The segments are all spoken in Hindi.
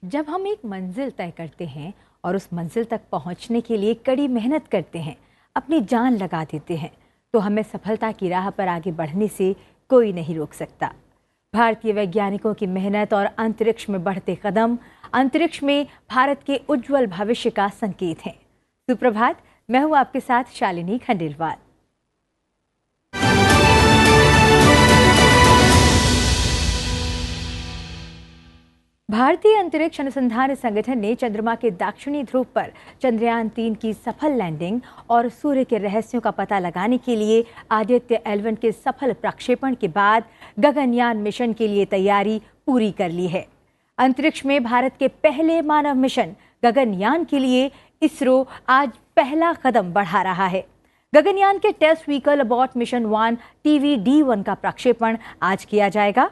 जब हम एक मंजिल तय करते हैं और उस मंजिल तक पहुंचने के लिए कड़ी मेहनत करते हैं, अपनी जान लगा देते हैं, तो हमें सफलता की राह पर आगे बढ़ने से कोई नहीं रोक सकता। भारतीय वैज्ञानिकों की मेहनत और अंतरिक्ष में बढ़ते कदम अंतरिक्ष में भारत के उज्जवल भविष्य का संकेत हैं। सुप्रभात, मैं हूं आपके साथ शालिनी खंडेलवाल। भारतीय अंतरिक्ष अनुसंधान संगठन ने चंद्रमा के दक्षिणी ध्रुव पर चंद्रयान 3 की सफल लैंडिंग और सूर्य के रहस्यों का पता लगाने के लिए आदित्य L1 के सफल प्रक्षेपण के बाद गगनयान मिशन के लिए तैयारी पूरी कर ली है। अंतरिक्ष में भारत के पहले मानव मिशन गगनयान के लिए इसरो आज पहला कदम बढ़ा रहा है। गगनयान के test vehicle Abbott mission 1 TVD-1 का प्रक्षेपण आज किया जाएगा।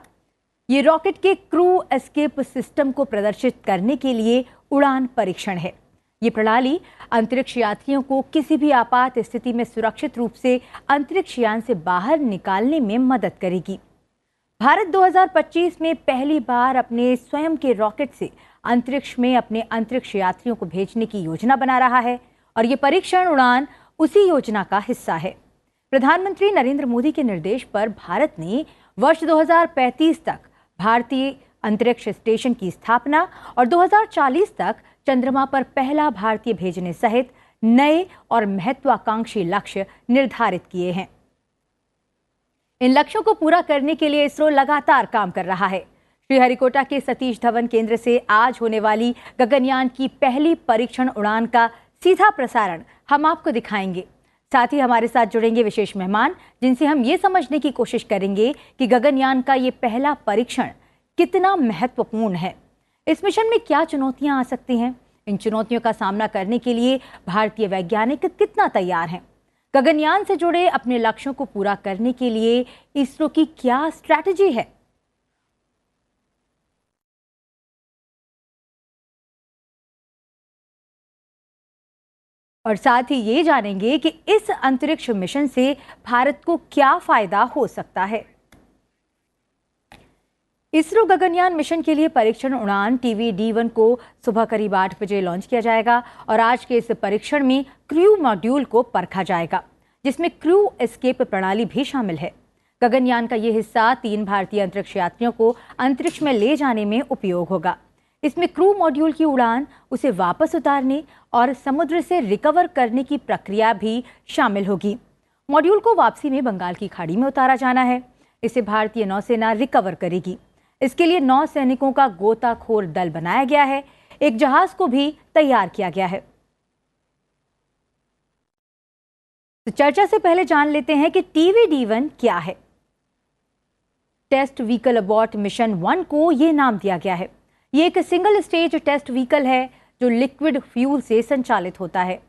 ये रॉकेट के क्रू एस्केप सिस्टम को प्रदर्शित करने के लिए उड़ान परीक्षण है। ये प्रणाली अंतरिक्ष यात्रियों को किसी भी आपात स्थिति में सुरक्षित रूप से अंतरिक्ष यान से बाहर निकालने में मदद करेगी। भारत 2025 में पहली बार अपने स्वयं के रॉकेट से अंतरिक्ष में अपने अंतरिक्ष यात्रियों को भेजने की योजना बना रहा है और ये परीक्षण उड़ान उसी योजना का हिस्सा है। प्रधानमंत्री नरेंद्र मोदी के निर्देश पर भारत ने वर्ष 2035 तक भारतीय अंतरिक्ष स्टेशन की स्थापना और 2040 तक चंद्रमा पर पहला भारतीय भेजने सहित नए और महत्वाकांक्षी लक्ष्य निर्धारित किए हैं। इन लक्ष्यों को पूरा करने के लिए इसरो लगातार काम कर रहा है। श्रीहरिकोटा के सतीश धवन केंद्र से आज होने वाली गगनयान की पहली परीक्षण उड़ान का सीधा प्रसारण हम आपको दिखाएंगे। साथ ही हमारे साथ जुड़ेंगे विशेष मेहमान, जिनसे हम ये समझने की कोशिश करेंगे कि गगनयान का ये पहला परीक्षण कितना महत्वपूर्ण है। इस मिशन में क्या चुनौतियां आ सकती हैं? इन चुनौतियों का सामना करने के लिए भारतीय वैज्ञानिक कितना तैयार हैं? गगनयान से जुड़े अपने लक्ष्यों को पूरा करने के लिए इसरो की क्या स्ट्रैटेजी है? और साथ ही ये जानेंगे कि इस अंतरिक्ष मिशन से भारत को क्या फायदा हो सकता है। इसरो गगनयान मिशन के लिए परीक्षण उड़ान TVD-1 को सुबह करीब 8 बजे लॉन्च किया जाएगा और आज के इस परीक्षण में क्रू मॉड्यूल को परखा जाएगा, जिसमें क्रू एस्केप प्रणाली भी शामिल है। गगनयान का ये हिस्सा 3 भारतीय अंतरिक्ष यात्रियों को अंतरिक्ष में ले जाने में उपयोग होगा। इसमें क्रू मॉड्यूल की उड़ान, उसे वापस उतारने और समुद्र से रिकवर करने की प्रक्रिया भी शामिल होगी। मॉड्यूल को वापसी में बंगाल की खाड़ी में उतारा जाना है। इसे भारतीय नौसेना रिकवर करेगी। इसके लिए 9 सैनिकों का गोताखोर दल बनाया गया है। एक जहाज को भी तैयार किया गया है। तो चर्चा से पहले जान लेते हैं कि TVD-1 क्या है। टेस्ट व्हीकल अबॉट मिशन 1 को यह नाम दिया गया है। ये एक सिंगल स्टेज टेस्ट व्हीकल है जो लिक्विड फ्यूल से संचालित होता है।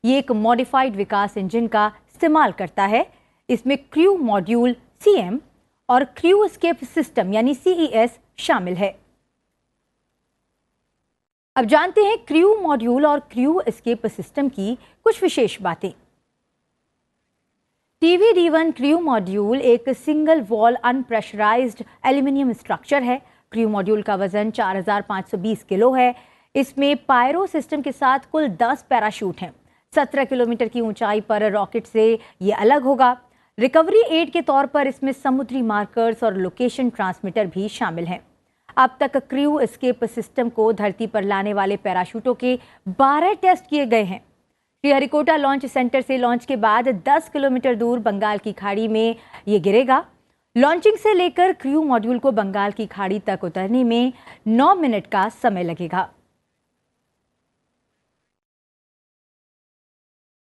ये एक मॉडिफाइड विकास इंजन का इस्तेमाल करता है। इसमें क्रू मॉड्यूल CM और क्रू एस्केप सिस्टम यानी CES शामिल है। अब जानते हैं क्रू मॉड्यूल और क्रू एस्केप सिस्टम की कुछ विशेष बातें। TVD-1 क्रू मॉड्यूल एक सिंगल वॉल अनप्रेशराइज्ड एल्यूमिनियम स्ट्रक्चर है। क्रू मॉड्यूल का वजन 4520 किलो है। इसमें पायरो सिस्टम के साथ कुल 10 पैराशूट हैं। 17 किलोमीटर की ऊंचाई पर रॉकेट से ये अलग होगा। रिकवरी एड के तौर पर इसमें समुद्री मार्कर्स और लोकेशन ट्रांसमीटर भी शामिल हैं। अब तक क्रू एस्केप सिस्टम को धरती पर लाने वाले पैराशूटों के 12 टेस्ट किए गए हैं। श्रीहरिकोटा लॉन्च सेंटर से लॉन्च के बाद 10 किलोमीटर दूर बंगाल की खाड़ी में ये गिरेगा। लॉन्चिंग से लेकर क्रू मॉड्यूल को बंगाल की खाड़ी तक उतरने में 9 मिनट का समय लगेगा।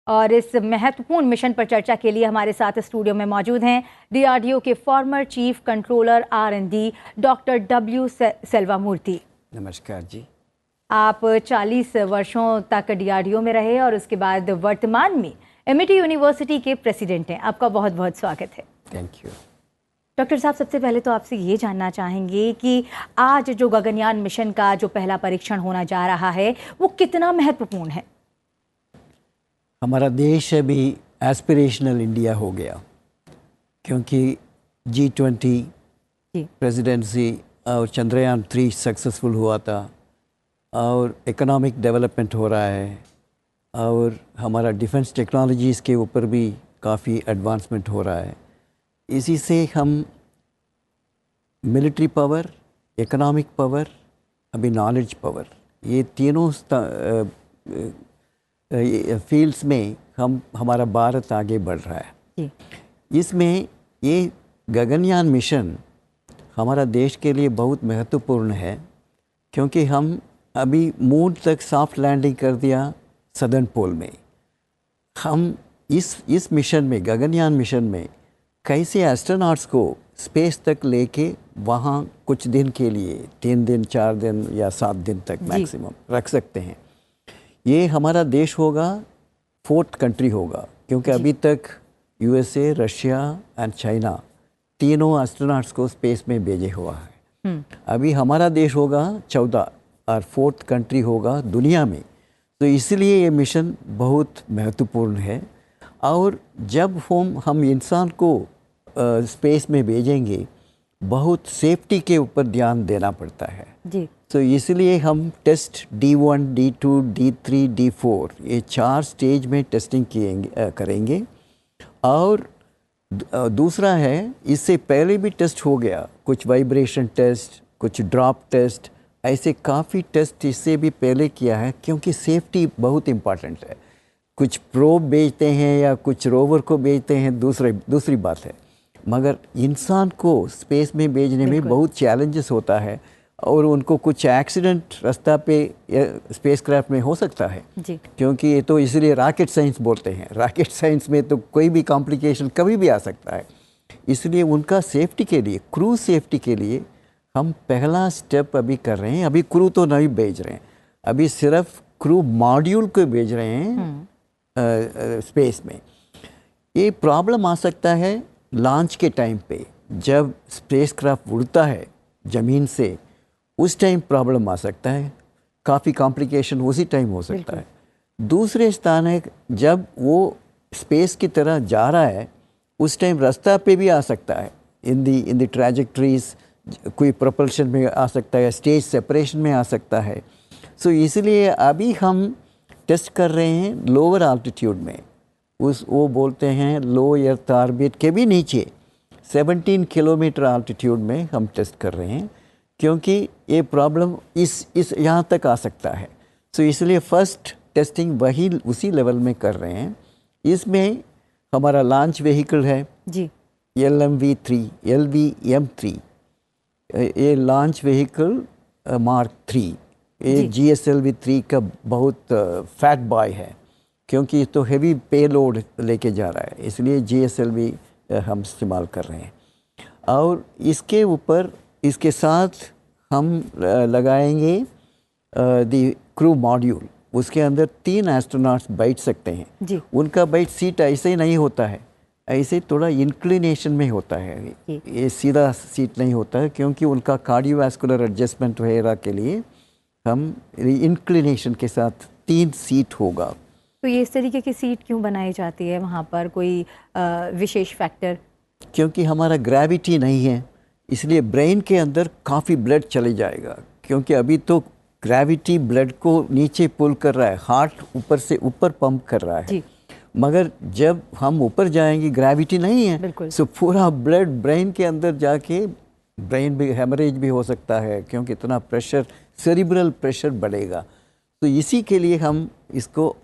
और इस महत्वपूर्ण मिशन पर चर्चा के लिए हमारे साथ स्टूडियो में मौजूद हैं DRDO के former chief controller R&D doctor W सेल्वामूर्ति। नमस्कार जी। आप 40 वर्षों तक DRDO में रहे और उसके बाद वर्तमान में MIT यूनिवर्सिटी के प्रेसिडेंट हैं। आपका बहुत बहुत स्वागत है। Thank you. डॉक्टर साहब, सबसे पहले तो आपसे ये जानना चाहेंगे कि आज जो गगनयान मिशन का जो पहला परीक्षण होना जा रहा है वो कितना महत्वपूर्ण है? हमारा देश अभी एस्पिरेशनल इंडिया हो गया, क्योंकि G20 प्रेसिडेंसी और चंद्रयान 3 सक्सेसफुल हुआ था और इकोनॉमिक डेवलपमेंट हो रहा है, और हमारा डिफेंस टेक्नोलॉजीज़ के ऊपर भी काफ़ी एडवांसमेंट हो रहा है। इसी से हम मिलिट्री पावर, इकोनॉमिक पावर, अभी नॉलेज पावर, ये तीनों फील्ड्स में हमारा भारत आगे बढ़ रहा है जी। इसमें ये गगनयान मिशन हमारा देश के लिए बहुत महत्वपूर्ण है, क्योंकि हम अभी मून तक सॉफ्ट लैंडिंग कर दिया सदर्न पोल में। हम इस मिशन में, गगनयान मिशन में, कैसे एस्ट्रोनॉट्स को स्पेस तक लेके वहाँ कुछ दिन के लिए 3 दिन, 4 दिन या 7 दिन तक मैक्सिमम रख सकते हैं। ये हमारा देश होगा, 4th कंट्री होगा, क्योंकि अभी तक USA, रशिया एंड चाइना तीनों एस्ट्रोनॉट्स को स्पेस में भेजे हुआ है। अभी हमारा देश होगा 14 और 4th कंट्री होगा दुनिया में। तो इसलिए ये मिशन बहुत महत्वपूर्ण है। और जब हम इंसान को स्पेस में भेजेंगे, बहुत सेफ्टी के ऊपर ध्यान देना पड़ता है जी। तो इसलिए हम test D1, D2, D3, D4 ये 4 स्टेज में टेस्टिंग करेंगे। और दूसरा है, इससे पहले भी टेस्ट हो गया, कुछ वाइब्रेशन टेस्ट, कुछ ड्रॉप टेस्ट, ऐसे काफ़ी टेस्ट इससे भी पहले किया है, क्योंकि सेफ्टी बहुत इम्पॉर्टेंट है। कुछ प्रोब भेजते हैं या कुछ रोवर को भेजते हैं, दूसरी बात है, मगर इंसान को स्पेस में भेजने में बहुत चैलेंजेस होता है, और उनको कुछ एक्सीडेंट रास्ता पे स्पेसक्राफ्ट में हो सकता है जी। क्योंकि ये तो इसलिए रॉकेट साइंस बोलते हैं। रॉकेट साइंस में तो कोई भी कॉम्प्लिकेशन कभी भी आ सकता है। इसलिए उनका सेफ्टी के लिए, क्रू सेफ्टी के लिए हम पहला स्टेप अभी कर रहे हैं। अभी क्रू तो नहीं भेज रहे हैं, अभी सिर्फ क्रू मॉड्यूल को भेज रहे हैं स्पेस में। ये प्रॉब्लम आ सकता है लॉन्च के टाइम पे, जब स्पेसक्राफ्ट उड़ता है ज़मीन से, उस टाइम प्रॉब्लम आ सकता है, काफ़ी कॉम्प्लिकेशन उसी टाइम हो सकता है। दूसरे स्थान है, जब वो स्पेस की तरह जा रहा है, उस टाइम रास्ता पे भी आ सकता है, इन दी ट्रैजेक्टरीज कोई प्रोपल्शन में आ सकता है, स्टेज सेपरेशन में आ सकता है। सो इसलिए अभी हम टेस्ट कर रहे हैं लोअर आल्टीट्यूड में, वो बोलते हैं लो अर्थ ऑर्बिट के भी नीचे 17 किलोमीटर आल्टीट्यूड में हम टेस्ट कर रहे हैं, क्योंकि ये प्रॉब्लम इस यहाँ तक आ सकता है। सो इसलिए फर्स्ट टेस्टिंग उसी लेवल में कर रहे हैं। इसमें हमारा लॉन्च व्हीकल है जी, LVM3। ये लॉन्च व्हीकल मार्क 3, ये GSLV-3 का बहुत फैट बॉय है, क्योंकि ये तो हेवी पेलोड लेके जा रहा है, इसलिए GSLV हम इस्तेमाल कर रहे हैं। और इसके ऊपर, इसके साथ हम लगाएंगे दी क्रू मॉड्यूल। उसके अंदर 3 एस्ट्रोनॉट्स बैठ सकते हैं जी। उनका बैठ सीट ऐसे ही नहीं होता है, ऐसे थोड़ा इंक्लिनेशन में होता है, ये सीधा सीट नहीं होता है, क्योंकि उनका कार्डियोवैस्कुलर एडजस्टमेंट वगैरह के लिए हम इंक्लिनेशन के साथ 3 सीट होगा। तो ये इस तरीके की सीट क्यों बनाई जाती है वहाँ पर, कोई विशेष फैक्टर? क्योंकि हमारा ग्रेविटी नहीं है, इसलिए ब्रेन के अंदर काफ़ी ब्लड चले जाएगा, क्योंकि अभी तो ग्रेविटी ब्लड को नीचे पुल कर रहा है, हार्ट ऊपर से ऊपर पंप कर रहा है जी। मगर जब हम ऊपर जाएंगे ग्रेविटी नहीं है, सो पूरा ब्लड ब्रेन के अंदर जाके ब्रेन भी हेमरेज भी हो सकता है, क्योंकि इतना प्रेशर, सेरिब्रल प्रेशर बढ़ेगा। तो इसी के लिए हम इसको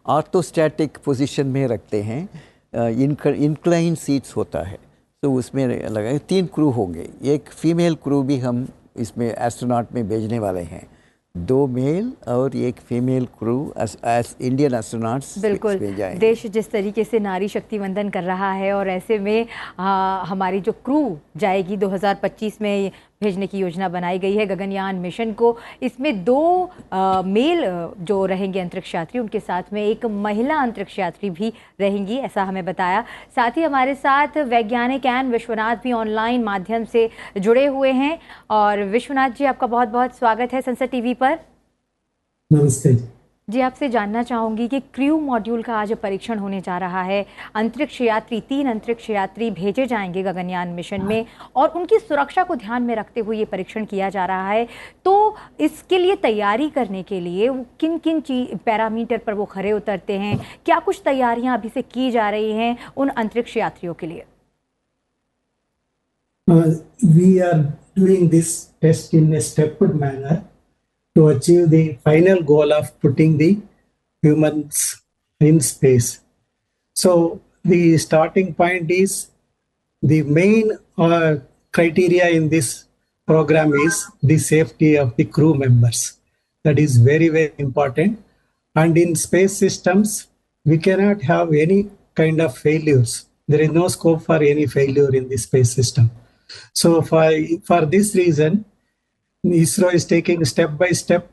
ऑर्थोस्टैटिक पोजीशन में रखते हैं। इंक्लाइन सीट्स होता है, तो उसमें लगाए 3 क्रू होंगे, एक फीमेल क्रू भी हम इसमें एस्ट्रोनॉट में भेजने वाले हैं, 2 मेल और एक female crew S Indian astronauts. बिल्कुल, देश जिस तरीके से नारी शक्ति वंदन कर रहा है, और ऐसे में हमारी जो क्रू जाएगी 2025 में भेजने की योजना बनाई गई है गगनयान मिशन को। इसमें 2 मेल जो रहेंगे अंतरिक्ष यात्री, उनके साथ में एक महिला अंतरिक्ष यात्री भी रहेंगी, ऐसा हमें बताया। साथ ही हमारे साथ वैज्ञानिक एन विश्वनाथ भी ऑनलाइन माध्यम से जुड़े हुए हैं। और विश्वनाथ जी, आपका बहुत बहुत स्वागत है संसद टीवी पर। नमस्ते जी, आपसे जानना चाहूँगी कि क्रू मॉड्यूल का आज परीक्षण होने जा रहा है। अंतरिक्ष यात्री 3 अंतरिक्ष यात्री भेजे जाएंगे गगनयान मिशन में और उनकी सुरक्षा को ध्यान में रखते हुए ये परीक्षण किया जा रहा है। तो इसके लिए तैयारी करने के लिए किन किन पैरामीटर पर वो खरे उतरते हैं? क्या कुछ तैयारियां अभी से की जा रही हैं उन अंतरिक्ष यात्रियों के लिए? We are doing this test in a stepped manner to achieve the final goal of putting the humans in space. So the starting point is the main criteria in this program is the safety of the crew members. That is very, very important. And in space systems, we cannot have any kind of failures. There is no scope for any failure in the space system. So for this reason, ISRO is taking step by step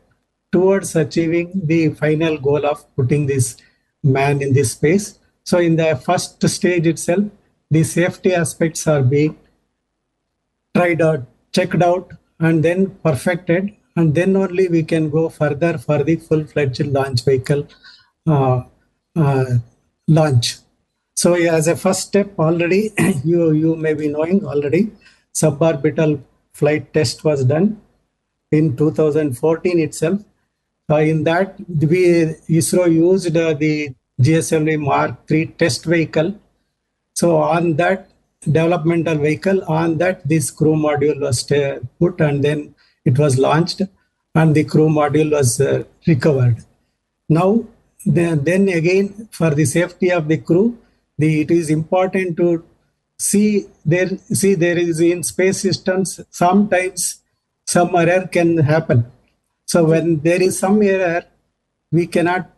towards achieving the final goal of putting this man in this space. So in the first stage itself, the safety aspects are being tried out, checked out, and then perfected, and then only we can go further for the full-fledged launch vehicle launch. So as a first step already, you may be knowing already, suborbital flight test was done in 2014 itself. In that, ISRO used the GSLV Mark III test vehicle. So on that developmental vehicle, on that this crew module was put, and then it was launched, and the crew module was recovered. Now, then again, for the safety of the crew, it is important to see there is in space systems sometimes some error can happen. So when there is some error, we cannot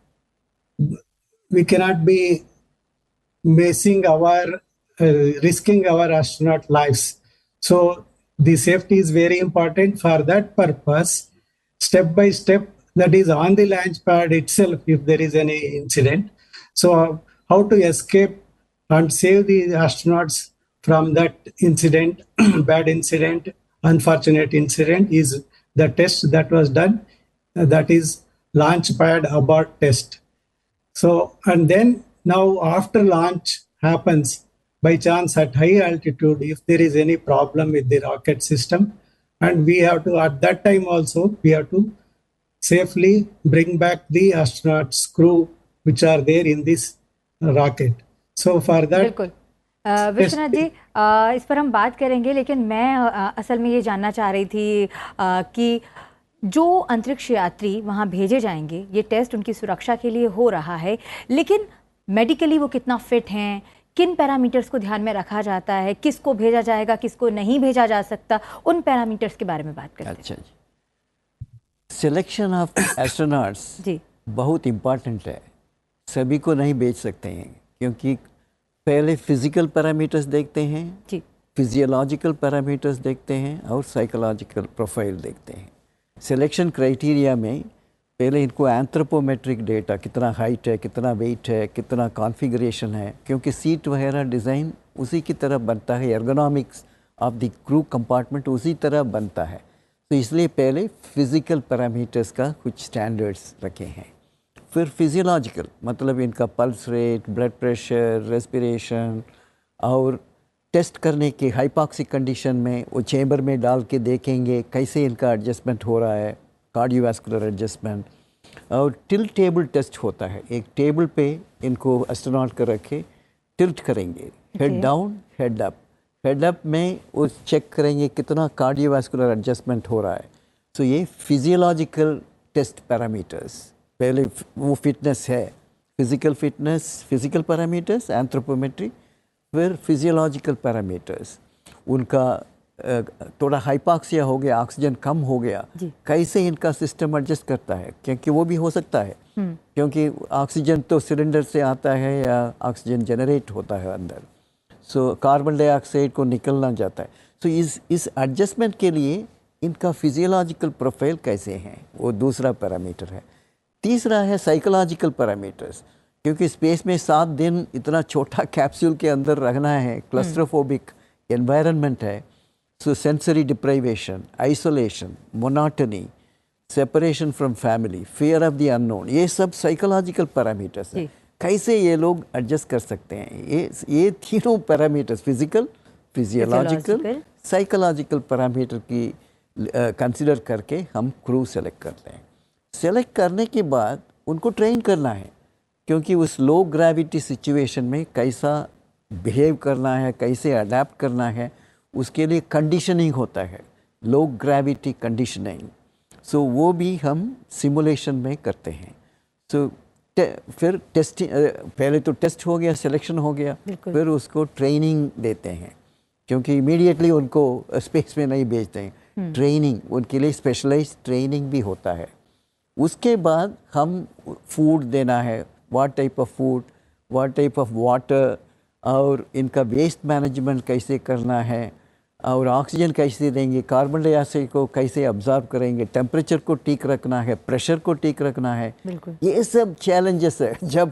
be risking our astronaut lives. So the safety is very important. For that purpose, step by step, that is on the launch pad itself, if there is any incident. So how to escape and save the astronauts from that incident, bad incident, unfortunate incident, is the test that was done. That is launch pad abort test. So, and then now after launch happens, by chance at high altitude, if there is any problem with the rocket system, and we have to, at that time also, we have to safely bring back the astronauts crew which are there in this rocket. So for that, बिल्कुल विश्वनाथ जी, इस पर हम बात करेंगे, लेकिन मैं असल में ये जानना चाह रही थी कि जो अंतरिक्ष यात्री वहाँ भेजे जाएंगे, ये टेस्ट उनकी सुरक्षा के लिए हो रहा है, लेकिन मेडिकली वो कितना फिट हैं, किन पैरामीटर्स को ध्यान में रखा जाता है, किसको भेजा जाएगा, किसको नहीं भेजा जा सकता, उन पैरामीटर्स के बारे में बात करते हैं। अच्छा जी, सिलेक्शन ऑफ एस्ट्रोनॉट्स जी बहुत इम्पॉर्टेंट है। सभी को नहीं भेज सकते हैं, क्योंकि पहले फिजिकल पैरामीटर्स देखते हैं जी, फिजियोलॉजिकल पैरामीटर्स देखते हैं और साइकोलॉजिकल प्रोफाइल देखते हैं। सिलेक्शन क्राइटेरिया में पहले इनको एंथ्रोपोमेट्रिक डेटा, कितना हाइट है, कितना वेट है, कितना कॉन्फ़िगरेशन है, क्योंकि सीट वगैरह डिज़ाइन उसी की तरह बनता है, ergonomics of the crew compartment उसी तरह बनता है। तो इसलिए पहले फिज़िकल पैरामीटर्स का कुछ स्टैंडर्ड्स रखे हैं। फिर फिजियोलॉजिकल, मतलब इनका pulse rate, blood pressure, respiration, और टेस्ट करने के हाइपॉक्सिक कंडीशन में वो चेंबर में डाल के देखेंगे कैसे इनका एडजस्टमेंट हो रहा है, कार्डियोवास्कुलर एडजस्टमेंट। और टिल्ट टेबल टेस्ट होता है, एक टेबल पे इनको एस्ट्रोनॉट कर रखे टिल्ट करेंगे, head down head up. Head up में वो चेक करेंगे कितना कार्डियोवास्कुलर एडजस्टमेंट हो रहा है। तो ये फिजियोलॉजिकल टेस्ट पैरामीटर्स, पहले वो फिटनेस है, physical fitness, physical parameters, anthropometry, फिर फिजियोलॉजिकल पैरामीटर्स। उनका थोड़ा हाइपॉक्सिया हो गया, ऑक्सीजन कम हो गया, कैसे इनका सिस्टम एडजस्ट करता है, क्योंकि वो भी हो सकता है, क्योंकि ऑक्सीजन तो सिलेंडर से आता है या ऑक्सीजन जनरेट होता है अंदर, सो कार्बन डाइऑक्साइड को निकलना जाता है। तो इस एडजस्टमेंट के लिए इनका फिजियोलॉजिकल प्रोफाइल कैसे हैं, वो दूसरा पैरामीटर है। तीसरा है साइकोलॉजिकल पैरामीटर्स, क्योंकि स्पेस में 7 दिन इतना छोटा कैप्सूल के अंदर रहना है, क्लस्ट्रोफोबिक एनवायरनमेंट है, so sensory deprivation, isolation, monotony, separation from family, fear of the unknown, ये सब साइकोलॉजिकल पैरामीटर्स हैं। जी। कैसे ये लोग एडजस्ट कर सकते हैं, ये तीनों parameters, physical, physiological, psychological parameter की कंसिडर करके हम क्रू सेलेक्ट करते हैं। सेलेक्ट करने के बाद उनको ट्रेन करना है, क्योंकि उस लो ग्रेविटी सिचुएशन में कैसा बिहेव करना है, कैसे अडेप्ट करना है, उसके लिए कंडीशनिंग होता है, लो ग्रेविटी कंडीशनिंग। सो वो भी हम सिमुलेशन में करते हैं। सो फिर टेस्टिंग, पहले तो टेस्ट हो गया, सिलेक्शन हो गया, फिर उसको ट्रेनिंग देते हैं, क्योंकि इमीडिएटली उनको स्पेस में नहीं भेजते हैं। ट्रेनिंग, उनके लिए स्पेशलाइज्ड ट्रेनिंग भी होता है। उसके बाद हम फूड देना है, what type of food, what type of water, और इनका वेस्ट मैनेजमेंट कैसे करना है, और ऑक्सीजन कैसे देंगे, कार्बन डाइऑक्साइड को कैसे ऑब्जर्व करेंगे, टेम्परेचर को ठीक रखना है, प्रेशर को ठीक रखना है। ये सब चैलेंजेस है। जब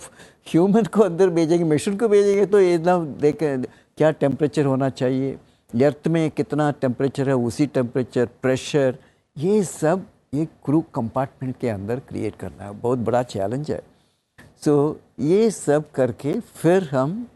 ह्यूमन को अंदर भेजेंगे, मशीन को भेजेंगे, तो ये ना देखें क्या टेम्परेचर होना चाहिए, अर्थ में कितना टेम्परेचर है, उसी टेम्परेचर, प्रेशर, ये सब ये क्रू कंपार्टमेंट के अंदर क्रिएट करना है, बहुत बड़ा चैलेंज है। सो ये सब करके फिर हम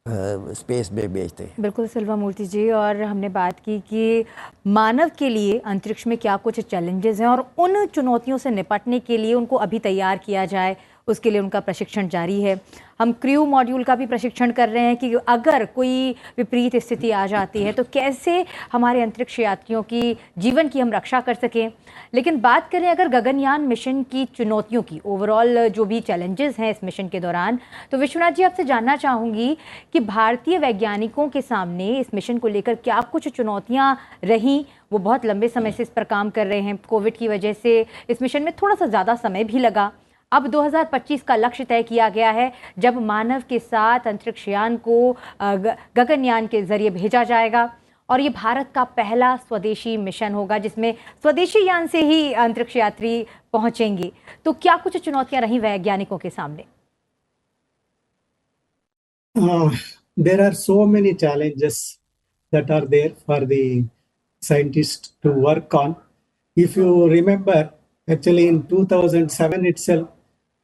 स्पेस में भेजते हैं। बिल्कुल सिल्वा मूर्ति जी, और हमने बात की कि मानव के लिए अंतरिक्ष में क्या कुछ चैलेंजेस हैं और उन चुनौतियों से निपटने के लिए उनको अभी तैयार किया जाए, उसके लिए उनका प्रशिक्षण जारी है। हम क्रू मॉड्यूल का भी प्रशिक्षण कर रहे हैं कि अगर कोई विपरीत स्थिति आ जाती है तो कैसे हमारे अंतरिक्ष यात्रियों की जीवन की हम रक्षा कर सकें। लेकिन बात करें अगर गगनयान मिशन की चुनौतियों की, ओवरऑल जो भी चैलेंजेस हैं इस मिशन के दौरान, तो विश्वनाथ जी आपसे जानना चाहूँगी कि भारतीय वैज्ञानिकों के सामने इस मिशन को लेकर क्या कुछ चुनौतियाँ रहीं। वो बहुत लंबे समय से इस पर काम कर रहे हैं, कोविड की वजह से इस मिशन में थोड़ा सा ज़्यादा समय भी लगा। अब 2025 का लक्ष्य तय किया गया है जब मानव के साथ अंतरिक्षयान को गगनयान के जरिए भेजा जाएगा, और ये भारत का पहला स्वदेशी मिशन होगा जिसमें स्वदेशी यान से ही अंतरिक्ष यात्री पहुंचेंगे। तो क्या कुछ चुनौतियां रही वैज्ञानिकों के सामने? There are so many challenges that are there for the scientists to work on. If you remember, actually in 2007 itself,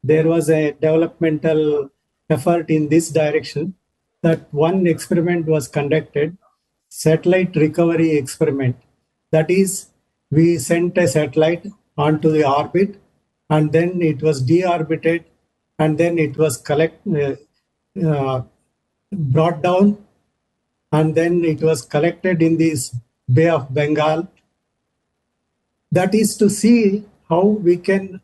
there was a developmental effort in this direction, that one experiment was conducted, satellite recovery experiment. That is, we sent a satellite onto the orbit, and then it was deorbited, and then it was brought down, and then it was collected in this Bay of Bengal. That is to see how we can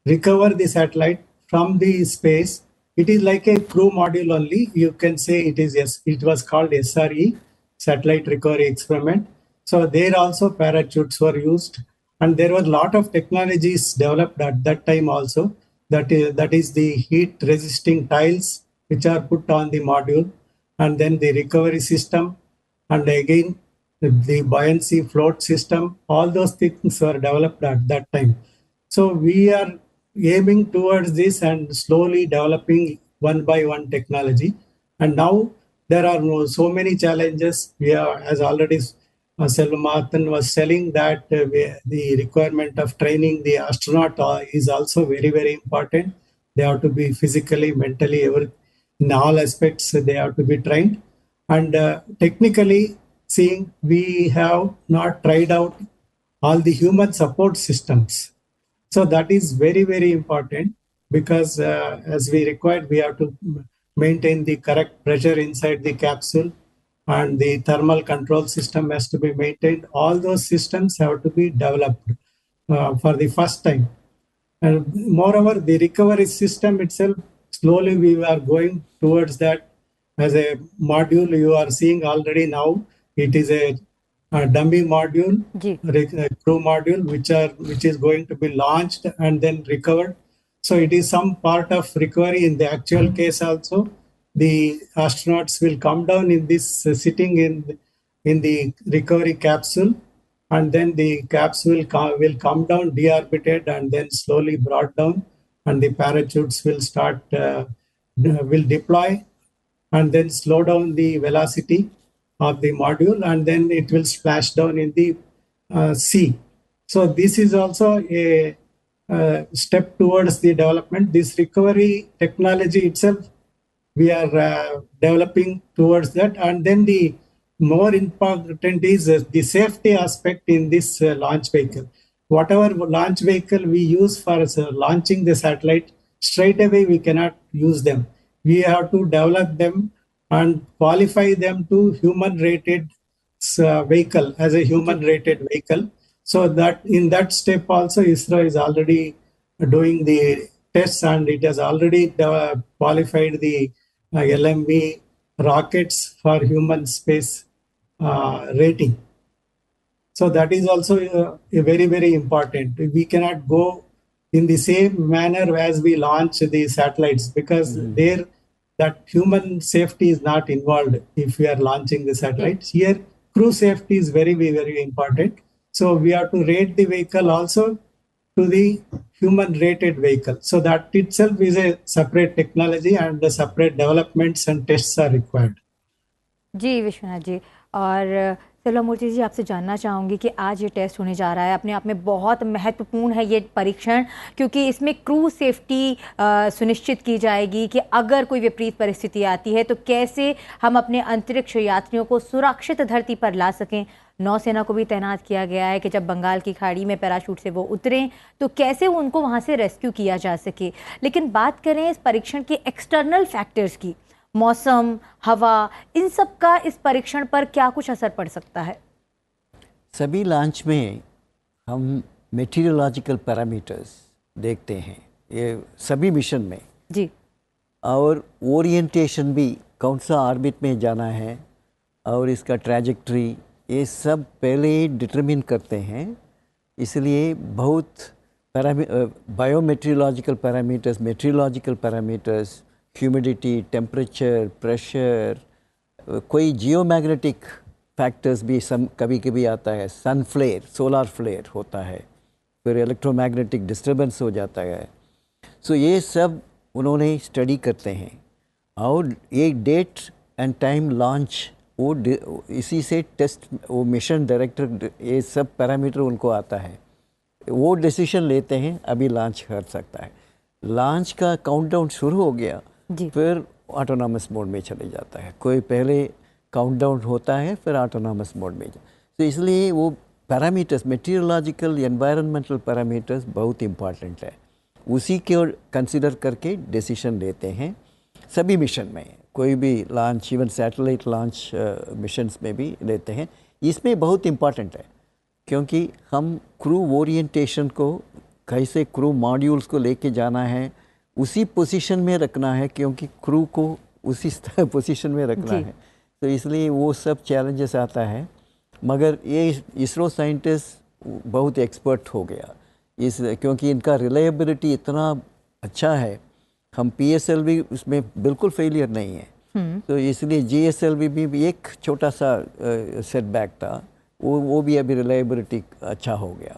recover the satellite from the space. It is like a crew module only. You can say it is, yes, it was called SRE, Satellite Recovery Experiment. So there also parachutes were used, and there was a lot of technologies developed at that time also. That is the heat resisting tiles which are put on the module, and then the recovery system, and again the buoyancy float system. All those things were developed at that time. So we are aiming towards this and slowly developing one by one technology. And now there are so many challenges. We are, as already Selva Mahathan was telling, that the requirement of training the astronaut is also very, very important. They have to be physically, mentally, in all aspects, they have to be trained. And technically seeing, we have not tried out all the human support systems. So that is very, very important, because as we required, we have to maintain the correct pressure inside the capsule, and the thermal control system has to be maintained. All those systems have to be developed for the first time. And moreover, the recovery system itself, slowly we are going towards that. As a module, you are seeing already now, it is a dummy module, crew module, which is going to be launched and then recovered. So it is some part of recovery. In the actual case also, the astronauts will come down in this sitting in the recovery capsule, and then the capsule will come down deorbited and then slowly brought down, and the parachutes will start will deploy, and then slow down the velocity of the module, and then it will splash down in the sea. So this is also a step towards the development. This recovery technology itself, we are developing towards that. And then the more important is the safety aspect in this launch vehicle. Whatever launch vehicle we use for launching the satellite, straight away we cannot use them. We have to develop them and qualify them to human rated vehicle, as a human rated vehicle. So that in that step also ISRO is already doing the tests, and it has already qualified the LMV rockets for human space rating. So that is also a very, very important. We cannot go in the same manner as we launch the satellites, because there that human safety is not involved if we are launching the satellites. Here, crew safety is very, very important. So we have to rate the vehicle also to the human rated vehicle. So that itself is a separate technology, and the separate developments and tests are required. जी विश्वनाथ जी, और सेल्वामूर्ति जी, आपसे जानना चाहूँगी कि आज ये टेस्ट होने जा रहा है, अपने आप में बहुत महत्वपूर्ण है ये परीक्षण, क्योंकि इसमें क्रू सेफ्टी सुनिश्चित की जाएगी कि अगर कोई विपरीत परिस्थिति आती है तो कैसे हम अपने अंतरिक्ष यात्रियों को सुरक्षित धरती पर ला सकें। नौसेना को भी तैनात किया गया है कि जब बंगाल की खाड़ी में पैराशूट से वो उतरें तो कैसे उनको वहाँ से रेस्क्यू किया जा सके। लेकिन बात करें इस परीक्षण के एक्सटर्नल फैक्टर्स की, मौसम, हवा, इन सब का इस परीक्षण पर क्या कुछ असर पड़ सकता है? सभी लॉन्च में हम मेटीरियोलॉजिकल पैरामीटर्स देखते हैं, ये सभी मिशन में जी, और ओरिएंटेशन भी, कौन सा ऑर्बिट में जाना है और इसका ट्रैजेक्टरी, ये सब पहले ही डिटरमिन करते हैं। इसलिए बहुत biometeorological parameters, meteorological parameters, humidity, temperature, pressure, कोई जियोमैग्नेटिक फैक्टर्स भी कभी कभी आता है, सन फ्लेयर, सोलार फ्लेयर होता है, फिर इलेक्ट्रोमैग्नेटिक डिस्टर्बेंस हो जाता है। सो ये सब उन्होंने स्टडी करते हैं, और एक डेट एंड टाइम लॉन्च वो इसी से टेस्ट, वो मिशन डायरेक्टर, ये सब पैरामीटर उनको आता है, वो डिसीजन लेते हैं अभी लॉन्च कर सकता है। लॉन्च का काउंटडाउन शुरू हो गया, फिर ऑटोनॉमस मोड में चले जाता है। कोई पहले काउंटडाउन होता है, फिर ऑटोनॉमस मोड में। तो इसलिए वो पैरामीटर्स, मेटीरियोलॉजिकल, एनवायरनमेंटल पैरामीटर्स बहुत इम्पॉर्टेंट है, उसी को कंसिडर करके डिसीजन लेते हैं सभी मिशन में। कोई भी launch, even satellite launch missions में भी लेते हैं। इसमें बहुत इम्पॉर्टेंट है क्योंकि हम क्रू ओरिएंटेशन को, कैसे क्रू मॉड्यूल्स को लेके जाना है, उसी पोजीशन में रखना है, क्योंकि क्रू को उसी पोजीशन में रखना है। तो इसलिए वो सब चैलेंजेस आता है, मगर ये इसरो साइंटिस्ट बहुत एक्सपर्ट हो गया इस, क्योंकि इनका रिलायबिलिटी इतना अच्छा है। हम PSLV उसमें बिल्कुल फेलियर नहीं है, तो इसलिए GSLV भी एक छोटा सा सेटबैक था, वो भी अभी रिलायबिलिटी अच्छा हो गया।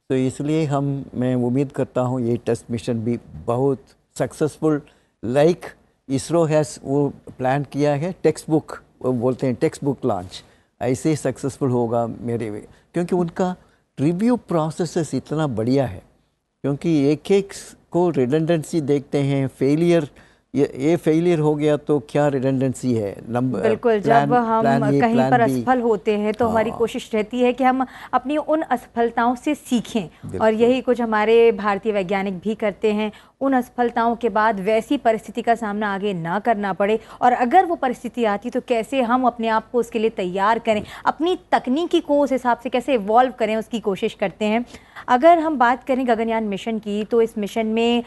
तो इसलिए मैं उम्मीद करता हूँ ये टेस्ट मिशन भी बहुत सक्सेसफुल, लाइक इसरो हैज़ वो प्लान किया है, टेक्स्ट बुक बोलते हैं, टेक्स्ट बुक लॉन्च, ऐसे सक्सेसफुल होगा मेरे, क्योंकि उनका रिव्यू प्रोसेस इतना बढ़िया है। क्योंकि एक एक को रिडंडेंसी देखते हैं, फेलियर, ये फेलियर हो गया तो क्या रिडंडेंसी है, नंबर बिल्कुल, जब हम कहीं पर असफल होते हैं तो हमारी कोशिश रहती है कि हम अपनी उन असफलताओं से सीखें, और यही कुछ हमारे भारतीय वैज्ञानिक भी करते हैं। उन असफलताओं के बाद वैसी परिस्थिति का सामना आगे ना करना पड़े, और अगर वो परिस्थिति आती तो कैसे हम अपने आप को उसके लिए तैयार करें, अपनी तकनीकी को उस हिसाब से कैसे इवॉल्व करें, उसकी कोशिश करते हैं। अगर हम बात करें गगनयान मिशन की, तो इस मिशन में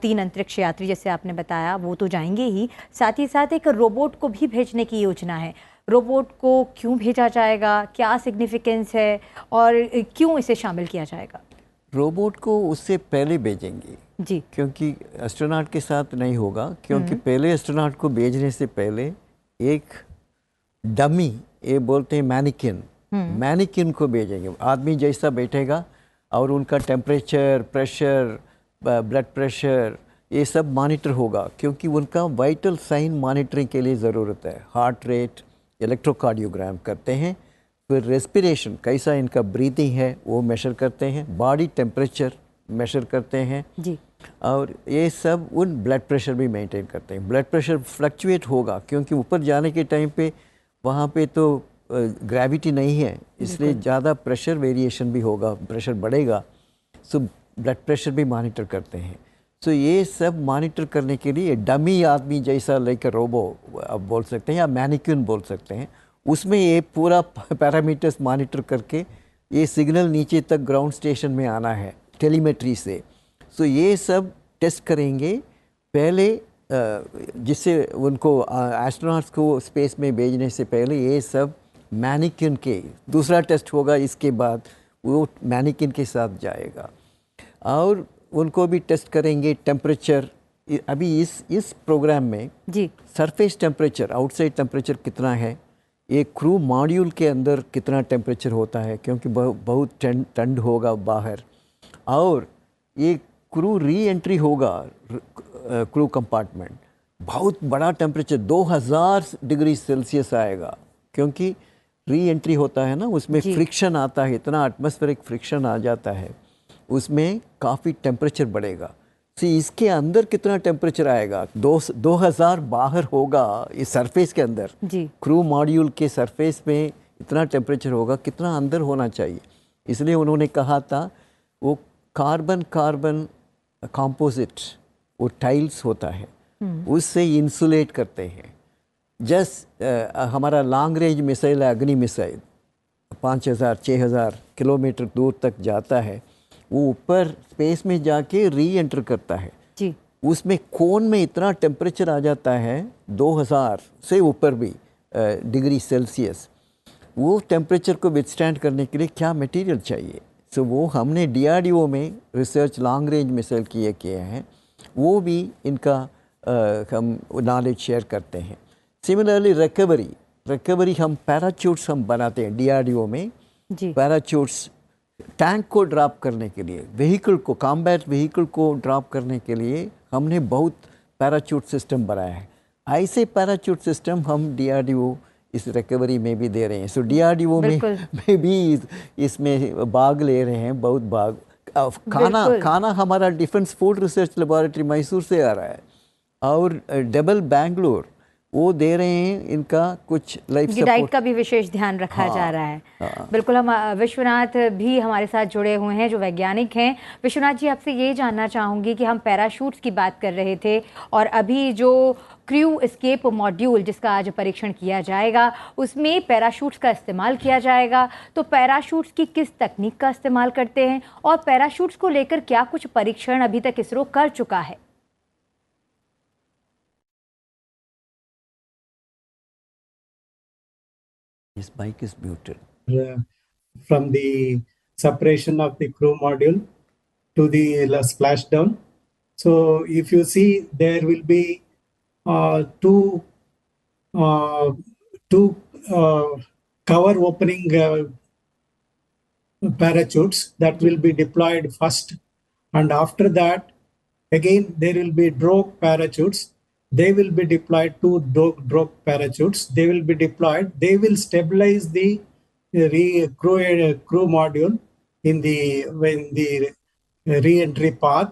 3 अंतरिक्ष यात्री, जैसे आपने बताया, वो तो जाएंगे ही, साथ ही साथ एक रोबोट को भी भेजने की योजना है। रोबोट को क्यों भेजा जाएगा, क्या सिग्निफिकेंस है, और क्यों इसे शामिल किया जाएगा? रोबोट को उससे पहले भेजेंगे जी, क्योंकि एस्ट्रोनॉट के साथ नहीं होगा, क्योंकि पहले एस्ट्रोनॉट को भेजने से पहले एक डमी, ये बोलते हैं मैनिकिन, मैनिकिन को भेजेंगे। आदमी जैसा बैठेगा और उनका टेम्परेचर, प्रेशर, ब्लड प्रेशर, ये सब मॉनिटर होगा, क्योंकि उनका वाइटल साइन मॉनिटरिंग के लिए ज़रूरत है। हार्ट रेट, इलेक्ट्रोकार्डियोग्राम करते हैं, फिर रेस्पिरेशन, कैसा इनका ब्रीथिंग है वो मेजर करते हैं, बॉडी टेम्परेचर मेजर करते हैं जी। और ये सब उन ब्लड प्रेशर भी मेंटेन करते हैं। ब्लड प्रेशर फ्लक्चुएट होगा क्योंकि ऊपर जाने के टाइम पे वहाँ पे तो ग्रेविटी नहीं है, इसलिए ज़्यादा प्रेशर वेरिएशन भी होगा, प्रेशर बढ़ेगा, सो ब्लड प्रेशर भी मॉनिटर करते हैं। सो ये सब मॉनिटर करने के लिए डमी आदमी जैसा लाइक रोबो आप बोल सकते हैं या मैनिक्यून बोल सकते हैं, उसमें ये पूरा पैरामीटर्स मॉनिटर करके ये सिग्नल नीचे तक ग्राउंड स्टेशन में आना है टेलीमेट्री से। सो ये सब टेस्ट करेंगे पहले, जिससे उनको एस्ट्रोनॉट्स को स्पेस में भेजने से पहले ये सब मैनिक्यून के दूसरा टेस्ट होगा, इसके बाद वो मैनिक्यून के साथ जाएगा और उनको भी टेस्ट करेंगे टेम्परेचर। अभी इस प्रोग्राम में जी सरफेस टेम्परेचर, आउटसाइड टेम्परेचर कितना है, ये क्रू मॉड्यूल के अंदर कितना टेम्परेचर होता है क्योंकि बहुत ठंड होगा बाहर, और ये क्रू री एंट्री होगा क्रू कंपार्टमेंट, बहुत बड़ा टेम्परेचर 2000 डिग्री सेल्सियस आएगा क्योंकि री एंट्री होता है ना, उसमें फ्रिक्शन आता है, इतना एटमॉस्फेरिक फ्रिक्शन आ जाता है, उसमें काफ़ी टेम्परेचर बढ़ेगा। इसके अंदर कितना टेम्परेचर आएगा, 2000 बाहर होगा इस सरफेस के अंदर जी। क्रू मॉड्यूल के सरफेस में इतना टेम्परेचर होगा, कितना अंदर होना चाहिए। इसलिए उन्होंने कहा था वो कार्बन कंपोजिट वो टाइल्स होता है, उससे इंसुलेट करते हैं। जस्ट हमारा लॉन्ग रेंज मिसाइल है अग्नि मिसाइल, 5000-6000 किलोमीटर दूर तक जाता है, वो ऊपर स्पेस में जाके री एंटर करता है जी। उसमें कोन में इतना टेम्परेचर आ जाता है 2000 से ऊपर भी डिग्री सेल्सियस। वो टेम्परेचर को विथस्टैंड करने के लिए क्या मटेरियल चाहिए, सो वो हमने डीआरडीओ में रिसर्च लॉन्ग रेंज मिसाइल किए हैं, वो भी इनका हम नॉलेज शेयर करते हैं। सिमिलरली रिकवरी हम पैराचूट्स हम बनाते हैं डीआरडीओ में जी। पैराचूट्स टैंक को ड्रॉप करने के लिए, व्हीकल को, कॉम्बैट व्हीकल को ड्रॉप करने के लिए हमने बहुत पैराचूट सिस्टम बनाया है। ऐसे पैराचूट सिस्टम हम डीआरडीओ इस रिकवरी में भी दे रहे हैं। सो डीआरडीओ में भी इसमें भाग ले रहे हैं, बहुत भाग। खाना हमारा defence food research laboratory Mysore से आ रहा है और डबल बैंगलोर वो दे रहे हैं, इनका कुछ लाइफ सपोर्ट, डाइट का भी विशेष ध्यान रखा जा रहा है। बिल्कुल। हम विश्वनाथ भी हमारे साथ जुड़े हुए हैं जो वैज्ञानिक हैं। विश्वनाथ जी, आपसे ये जानना चाहूँगी कि हम पैराशूट्स की बात कर रहे थे और अभी जो क्रू एस्केप मॉड्यूल जिसका आज परीक्षण किया जाएगा उसमें पैराशूट्स का इस्तेमाल किया जाएगा, तो पैराशूट्स की किस तकनीक का इस्तेमाल करते हैं और पैराशूट्स को लेकर क्या कुछ परीक्षण अभी तक इसरो कर चुका है? His mic is muted. From the separation of the crew module to the splashdown. So if you see, there will be two cover opening parachutes that will be deployed first, and after that again there will be drogue parachutes. They will be deployed, two drogue parachutes. They will be deployed. They will stabilize the crew module in the re-entry path.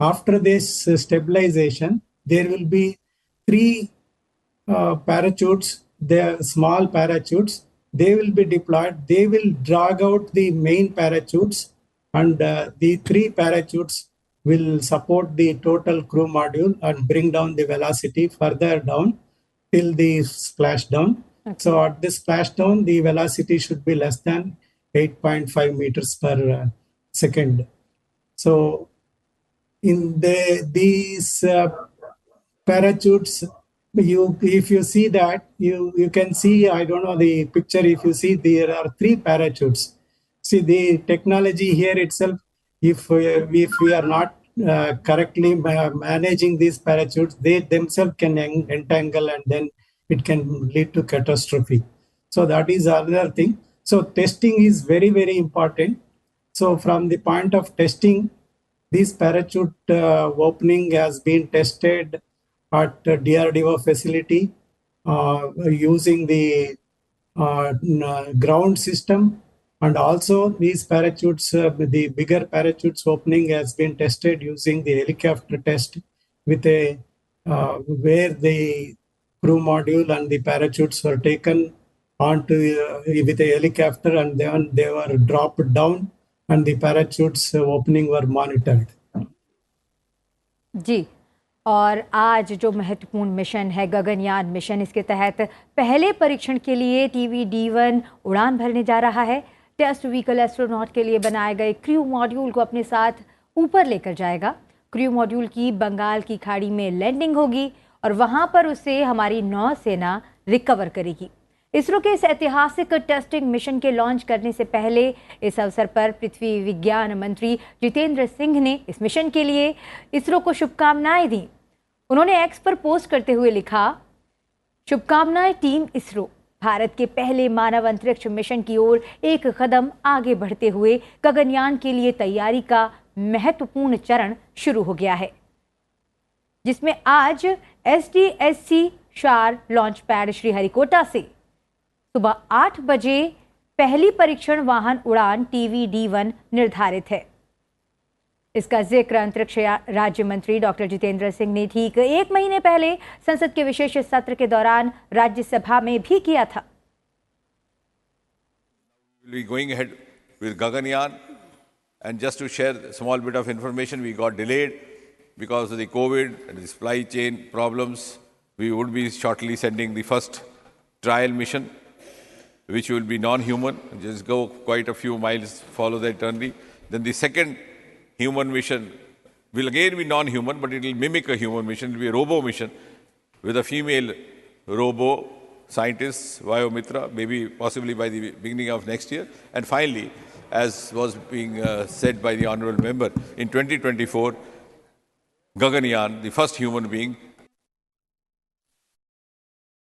After this stabilization, there will be three parachutes. They are small parachutes. They will be deployed. They will drag out the main parachutes, and the three parachutes will support the total crew module and bring down the velocity further down till the splashdown. Okay. So at the splashdown, the velocity should be less than 8.5 meters per second. So in these parachutes, if you see that, you can see, I don't know the picture, if you see there are three parachutes. See the technology here itself, if we are not correctly managing these parachutes, they themselves can entangle and then it can lead to catastrophe. So that is another thing. So testing is very, very important. So from the point of testing, this parachute opening has been tested at DRDO facility using the ground system, and also these parachutes, the bigger parachutes opening has been tested using the helicopter test with a where the crew module and the parachutes were taken onto with a helicopter, and then they were dropped down and the parachutes opening were monitored. जी, और आज जो महत्वपूर्ण मिशन है गगनयान मिशन, इसके तहत पहले परीक्षण के लिए TVD-1 उड़ान भरने जा रहा है। टेस्ट व्हीकल एस्ट्रोनॉट के लिए बनाए गए क्रू मॉड्यूल को अपने साथ ऊपर लेकर जाएगा। क्रू मॉड्यूल की बंगाल की खाड़ी में लैंडिंग होगी और वहां पर उसे हमारी नौसेना रिकवर करेगी। इसरो के इस ऐतिहासिक टेस्टिंग मिशन के लॉन्च करने से पहले इस अवसर पर पृथ्वी विज्ञान मंत्री जितेंद्र सिंह ने इस मिशन के लिए इसरो को शुभकामनाएं दी। उन्होंने एक्स पर पोस्ट करते हुए लिखा, शुभकामनाएं टीम इसरो, भारत के पहले मानव अंतरिक्ष मिशन की ओर एक कदम आगे बढ़ते हुए गगनयान के लिए तैयारी का महत्वपूर्ण चरण शुरू हो गया है, जिसमें आज SDSC शार लॉन्च पैड श्रीहरिकोटा से सुबह 8 बजे पहली परीक्षण वाहन उड़ान TVD-1 निर्धारित है। इसका जिक्र अंतरिक्ष राज्य मंत्री डॉक्टर जितेंद्र सिंह ने ठीक 1 महीने पहले संसद के विशेष सत्र के दौरान राज्यसभा में भी किया था। We'll be going ahead with Gaganyaan, and just to share a small bit of information, we got delayed because of the COVID and the supply chain problems. We would be shortly sending the first trial mission, which will be non-human, just go quite a few miles, follow the eternity. Then the second human mission will again be non-human, but it will mimic a human mission. It will be a robo mission with a female robo scientist, Vayomitra, maybe possibly by the beginning of next year. And finally, as was being said by the honorable member, in 2024, Gaganyaan, the first human being.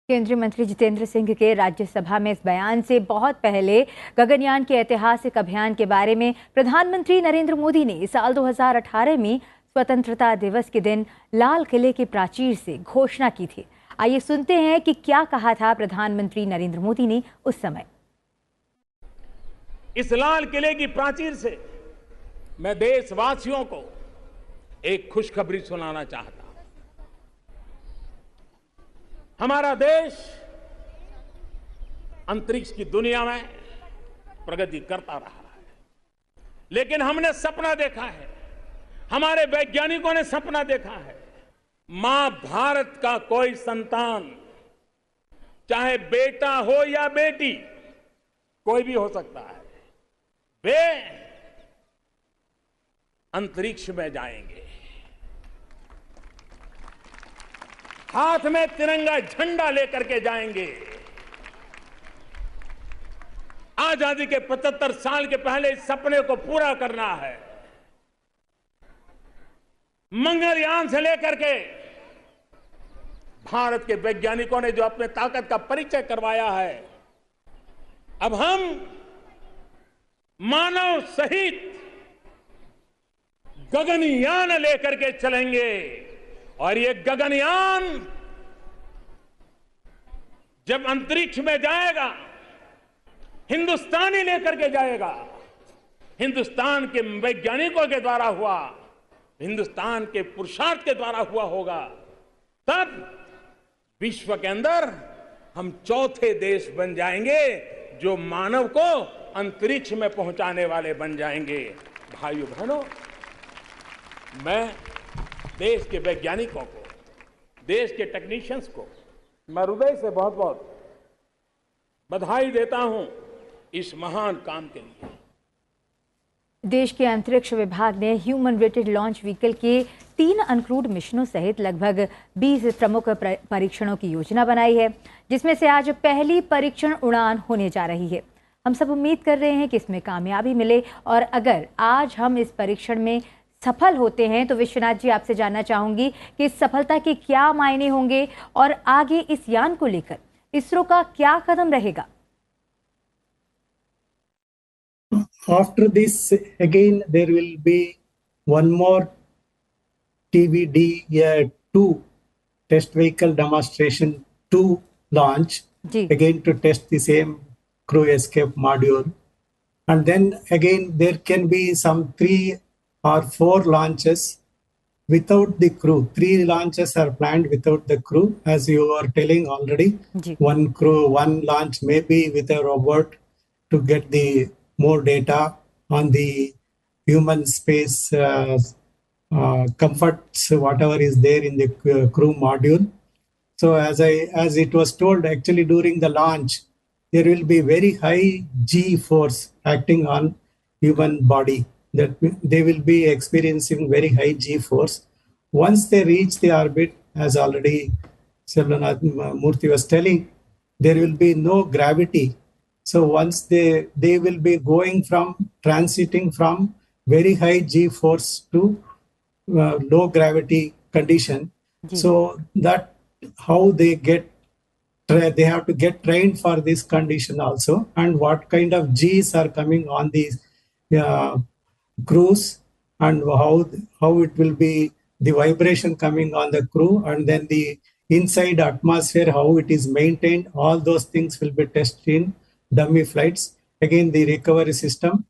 केंद्रीय मंत्री जितेंद्र सिंह के राज्यसभा में इस बयान से बहुत पहले गगनयान के ऐतिहासिक अभियान के बारे में प्रधानमंत्री नरेंद्र मोदी ने साल 2018 में स्वतंत्रता दिवस के दिन लाल किले के प्राचीर से घोषणा की थी। आइए सुनते हैं कि क्या कहा था प्रधानमंत्री नरेंद्र मोदी ने उस समय। इस लाल किले की प्राचीर से मैं देशवासियों को एक खुशखबरी सुनाना चाहता हूं। हमारा देश अंतरिक्ष की दुनिया में प्रगति करता रहा है, लेकिन हमने सपना देखा है, हमारे वैज्ञानिकों ने सपना देखा है, मां भारत का कोई संतान, चाहे बेटा हो या बेटी, कोई भी हो सकता है, वे अंतरिक्ष में जाएंगे, हाथ में तिरंगा झंडा लेकर के जाएंगे। आजादी के 75 साल के पहले इस सपने को पूरा करना है। मंगलयान से लेकर के भारत के वैज्ञानिकों ने जो अपने ताकत का परिचय करवाया है, अब हम मानव सहित गगनयान लेकर के चलेंगे, और ये गगनयान जब अंतरिक्ष में जाएगा, हिंदुस्तानी लेकर के जाएगा। हिंदुस्तान के वैज्ञानिकों के द्वारा हुआ, हिंदुस्तान के पुरुषार्थ के द्वारा हुआ होगा, तब विश्व के अंदर हम चौथे देश बन जाएंगे जो मानव को अंतरिक्ष में पहुंचाने वाले बन जाएंगे। भाइयों बहनों, मैं देश के वैज्ञानिकों को, देश के टेक्नीशियंस को मैं हृदय से बहुत बहुत बधाई देता हूं इस महान काम के लिए। देश के अंतरिक्ष विभाग ने ह्यूमन रेटेड लॉन्च व्हीकल के 3 अनक्रूड मिशनों सहित लगभग 20 प्रमुख परीक्षणों की योजना बनाई है, जिसमें से आज पहली परीक्षण उड़ान होने जा रही है। हम सब उम्मीद कर रहे हैं कि इसमें कामयाबी मिले, और अगर आज हम इस परीक्षण में सफल होते हैं तो विश्वनाथ जी, आपसे जानना चाहूंगी कि इस सफलता के क्या मायने होंगे और आगे इस यान को लेकर इसरो का क्या कदम रहेगा? After this, again there will be one more TVD-2 test vehicle demonstration 2 launch ji again to test the same crew escape module. And then again, there can be some 3 or 4 launches without the crew. 3 launches are planned without the crew, as you were telling already. Ji One crew, one launch, maybe with a robot to get the more data on the human space comforts, whatever is there in the crew module. So as it was told, actually during the launch, there will be very high G force acting on human body. That they will be experiencing very high G force. Once they reach the orbit, as already Selvanath Murthy was telling, there will be no gravity. So once they will be going from transiting from very high G force to low gravity condition. Ji So that how they get they have to get trained for this condition also, and what kind of G's are coming on these uh, crews, and how it will be the vibration coming on the crew, and then the inside atmosphere, how it is maintained. All those things will be tested in dummy flights. Again, the recovery system,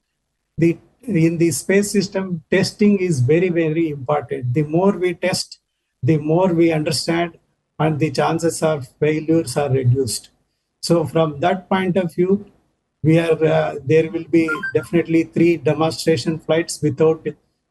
the in the space system, testing is very important. The more we test, the more we understand, and the chances of failures are reduced. So from that point of view, we are there will be definitely 3 demonstration flights without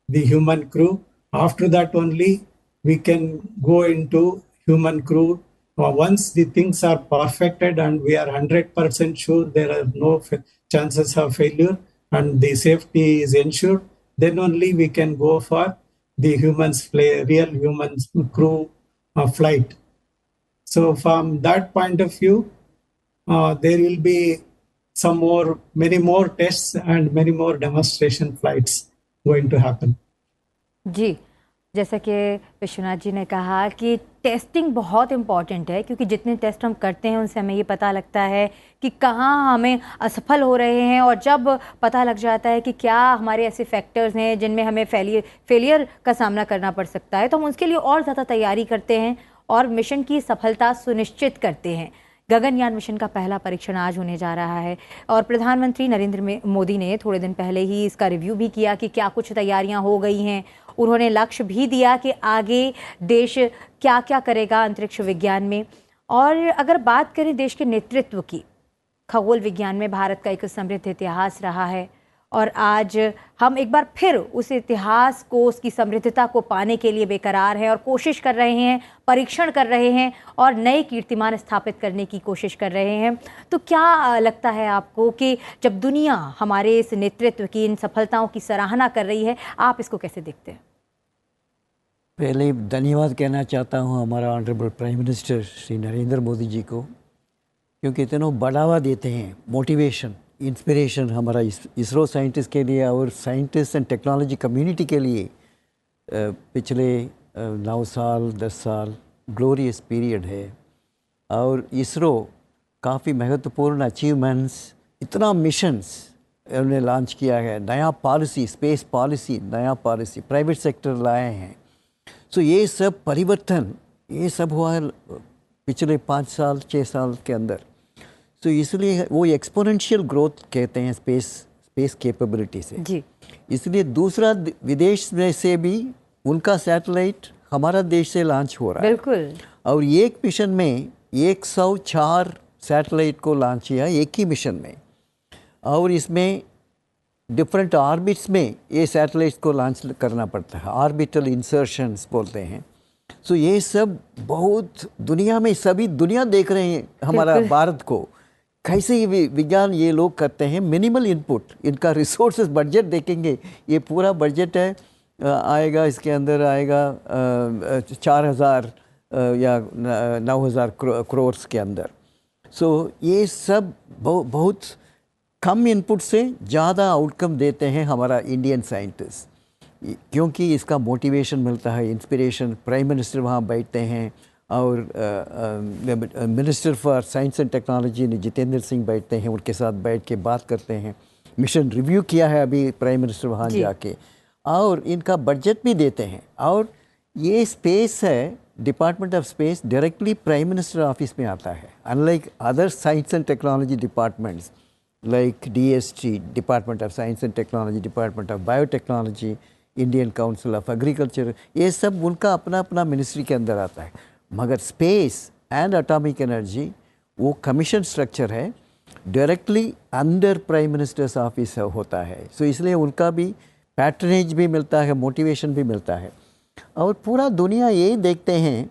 the human crew. After that only we can go into human crew. Once the things are perfected and we are 100% sure there are no chances of failure and the safety is ensured, then only we can go for the real humans crew flight. So from that point of view, there will be many more tests and many more demonstration flights going to happen. जी जैसा कि विश्वनाथ जी ने कहा कि टेस्टिंग बहुत इम्पॉर्टेंट है, क्योंकि जितने टेस्ट हम करते हैं उनसे हमें ये पता लगता है कि कहाँ हमें असफल हो रहे हैं, और जब पता लग जाता है कि क्या हमारे ऐसे फैक्टर्स हैं जिनमें हमें फेलियर का सामना करना पड़ सकता है, तो हम उसके लिए और ज़्यादा तैयारी करते हैं और मिशन की सफलता सुनिश्चित करते हैं। गगनयान मिशन का पहला परीक्षण आज होने जा रहा है और प्रधानमंत्री नरेंद्र मोदी ने थोड़े दिन पहले ही इसका रिव्यू भी किया कि क्या कुछ तैयारियां हो गई हैं। उन्होंने लक्ष्य भी दिया कि आगे देश क्या क्या करेगा अंतरिक्ष विज्ञान में। और अगर बात करें देश के नेतृत्व की, खगोल विज्ञान में भारत का एक समृद्ध इतिहास रहा है और आज हम एक बार फिर उस इतिहास को, उसकी समृद्धता को पाने के लिए बेकरार हैं और कोशिश कर रहे हैं, परीक्षण कर रहे हैं और नए कीर्तिमान स्थापित करने की कोशिश कर रहे हैं। तो क्या लगता है आपको कि जब दुनिया हमारे इस नेतृत्व की, इन सफलताओं की सराहना कर रही है, आप इसको कैसे देखते हैं? पहले धन्यवाद कहना चाहता हूँ हमारा honourable prime minister Shri Narendra Modi ji को, क्योंकि इतना बढ़ावा देते हैं, मोटिवेशन, इंस्पिरेशन हमारा इसरो साइंटिस्ट के लिए और साइंटिस्ट एंड टेक्नोलॉजी कम्युनिटी के लिए पिछले 9 साल 10 साल ग्लोरियस पीरियड है। और इसरो काफ़ी महत्वपूर्ण अचीवमेंट्स, इतना मिशंस उन्होंने लॉन्च किया है, नया पॉलिसी, स्पेस पॉलिसी, नया पॉलिसी प्राइवेट सेक्टर लाए हैं। सो ये सब परिवर्तन, ये सब हुआ है पिछले 5 साल 6 साल के अंदर। तो इसलिए वो एक्सपोनेंशियल ग्रोथ कहते हैं स्पेस कैपेबिलिटी से जी। इसलिए दूसरा विदेश में से भी उनका सैटेलाइट हमारा देश से लॉन्च हो रहा है। बिल्कुल। और एक मिशन में 104 सैटेलाइट को लॉन्च किया एक ही मिशन में, और इसमें डिफरेंट ऑर्बिट्स में ये सैटेलाइट्स को लॉन्च करना पड़ता है, ऑर्बिटल इंसर्शंस बोलते हैं। सो ये सब बहुत दुनिया में सभी दुनिया देख रहे हैं हमारा भारत को, कैसे ये विज्ञान ये लोग करते हैं, मिनिमल इनपुट। इनका रिसोर्सेज बजट देखेंगे, ये पूरा बजट है आएगा, इसके अंदर आएगा 4000 या 9000 करोड़ के अंदर। सो ये सब बहुत कम इनपुट से ज़्यादा आउटकम देते हैं हमारा इंडियन साइंटिस्ट, क्योंकि इसका मोटिवेशन मिलता है, इंस्पिरेशन। प्राइम मिनिस्टर वहाँ बैठते हैं और minister for science and technology ने जितेंद्र सिंह बैठते हैं, उनके साथ बैठ के बात करते हैं। मिशन रिव्यू किया है अभी प्राइम मिनिस्टर वहाँ जाके, और इनका बजट भी देते हैं। और ये स्पेस है, department of space directly prime minister office में आता है, unlike other science and technology departments like DST, department of science and technology, department of biotechnology, Indian council of agriculture, ये सब उनका अपना अपना मिनिस्ट्री के अंदर आता है। मगर स्पेस एंड एटॉमिक एनर्जी वो कमीशन स्ट्रक्चर है, directly under prime minister's office होता है। सो इसलिए उनका भी पैटर्नेज भी मिलता है, मोटिवेशन भी मिलता है। और पूरा दुनिया यही देखते हैं,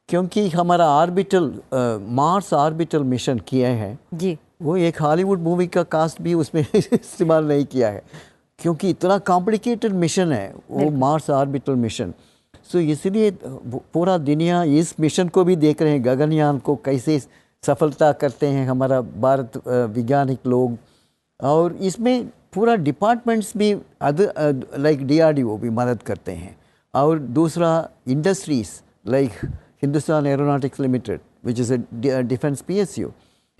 क्योंकि हमारा ऑर्बिटल मार्स ऑर्बिटल मिशन किया है जी, वो एक हॉलीवुड मूवी का कास्ट भी उसमें इस्तेमाल नहीं किया है, क्योंकि इतना कॉम्प्लिकेटेड मिशन है वो मार्स ऑर्बिटल मिशन। सो इसलिए पूरा दुनिया इस मिशन को भी देख रहे हैं, गगनयान को कैसे सफलता करते हैं हमारा भारत वैज्ञानिक लोग। और इसमें पूरा डिपार्टमेंट्स भी लाइक DRDO भी मदद करते हैं, और दूसरा industries like Hindustan aeronautics limited which is a defence PSU,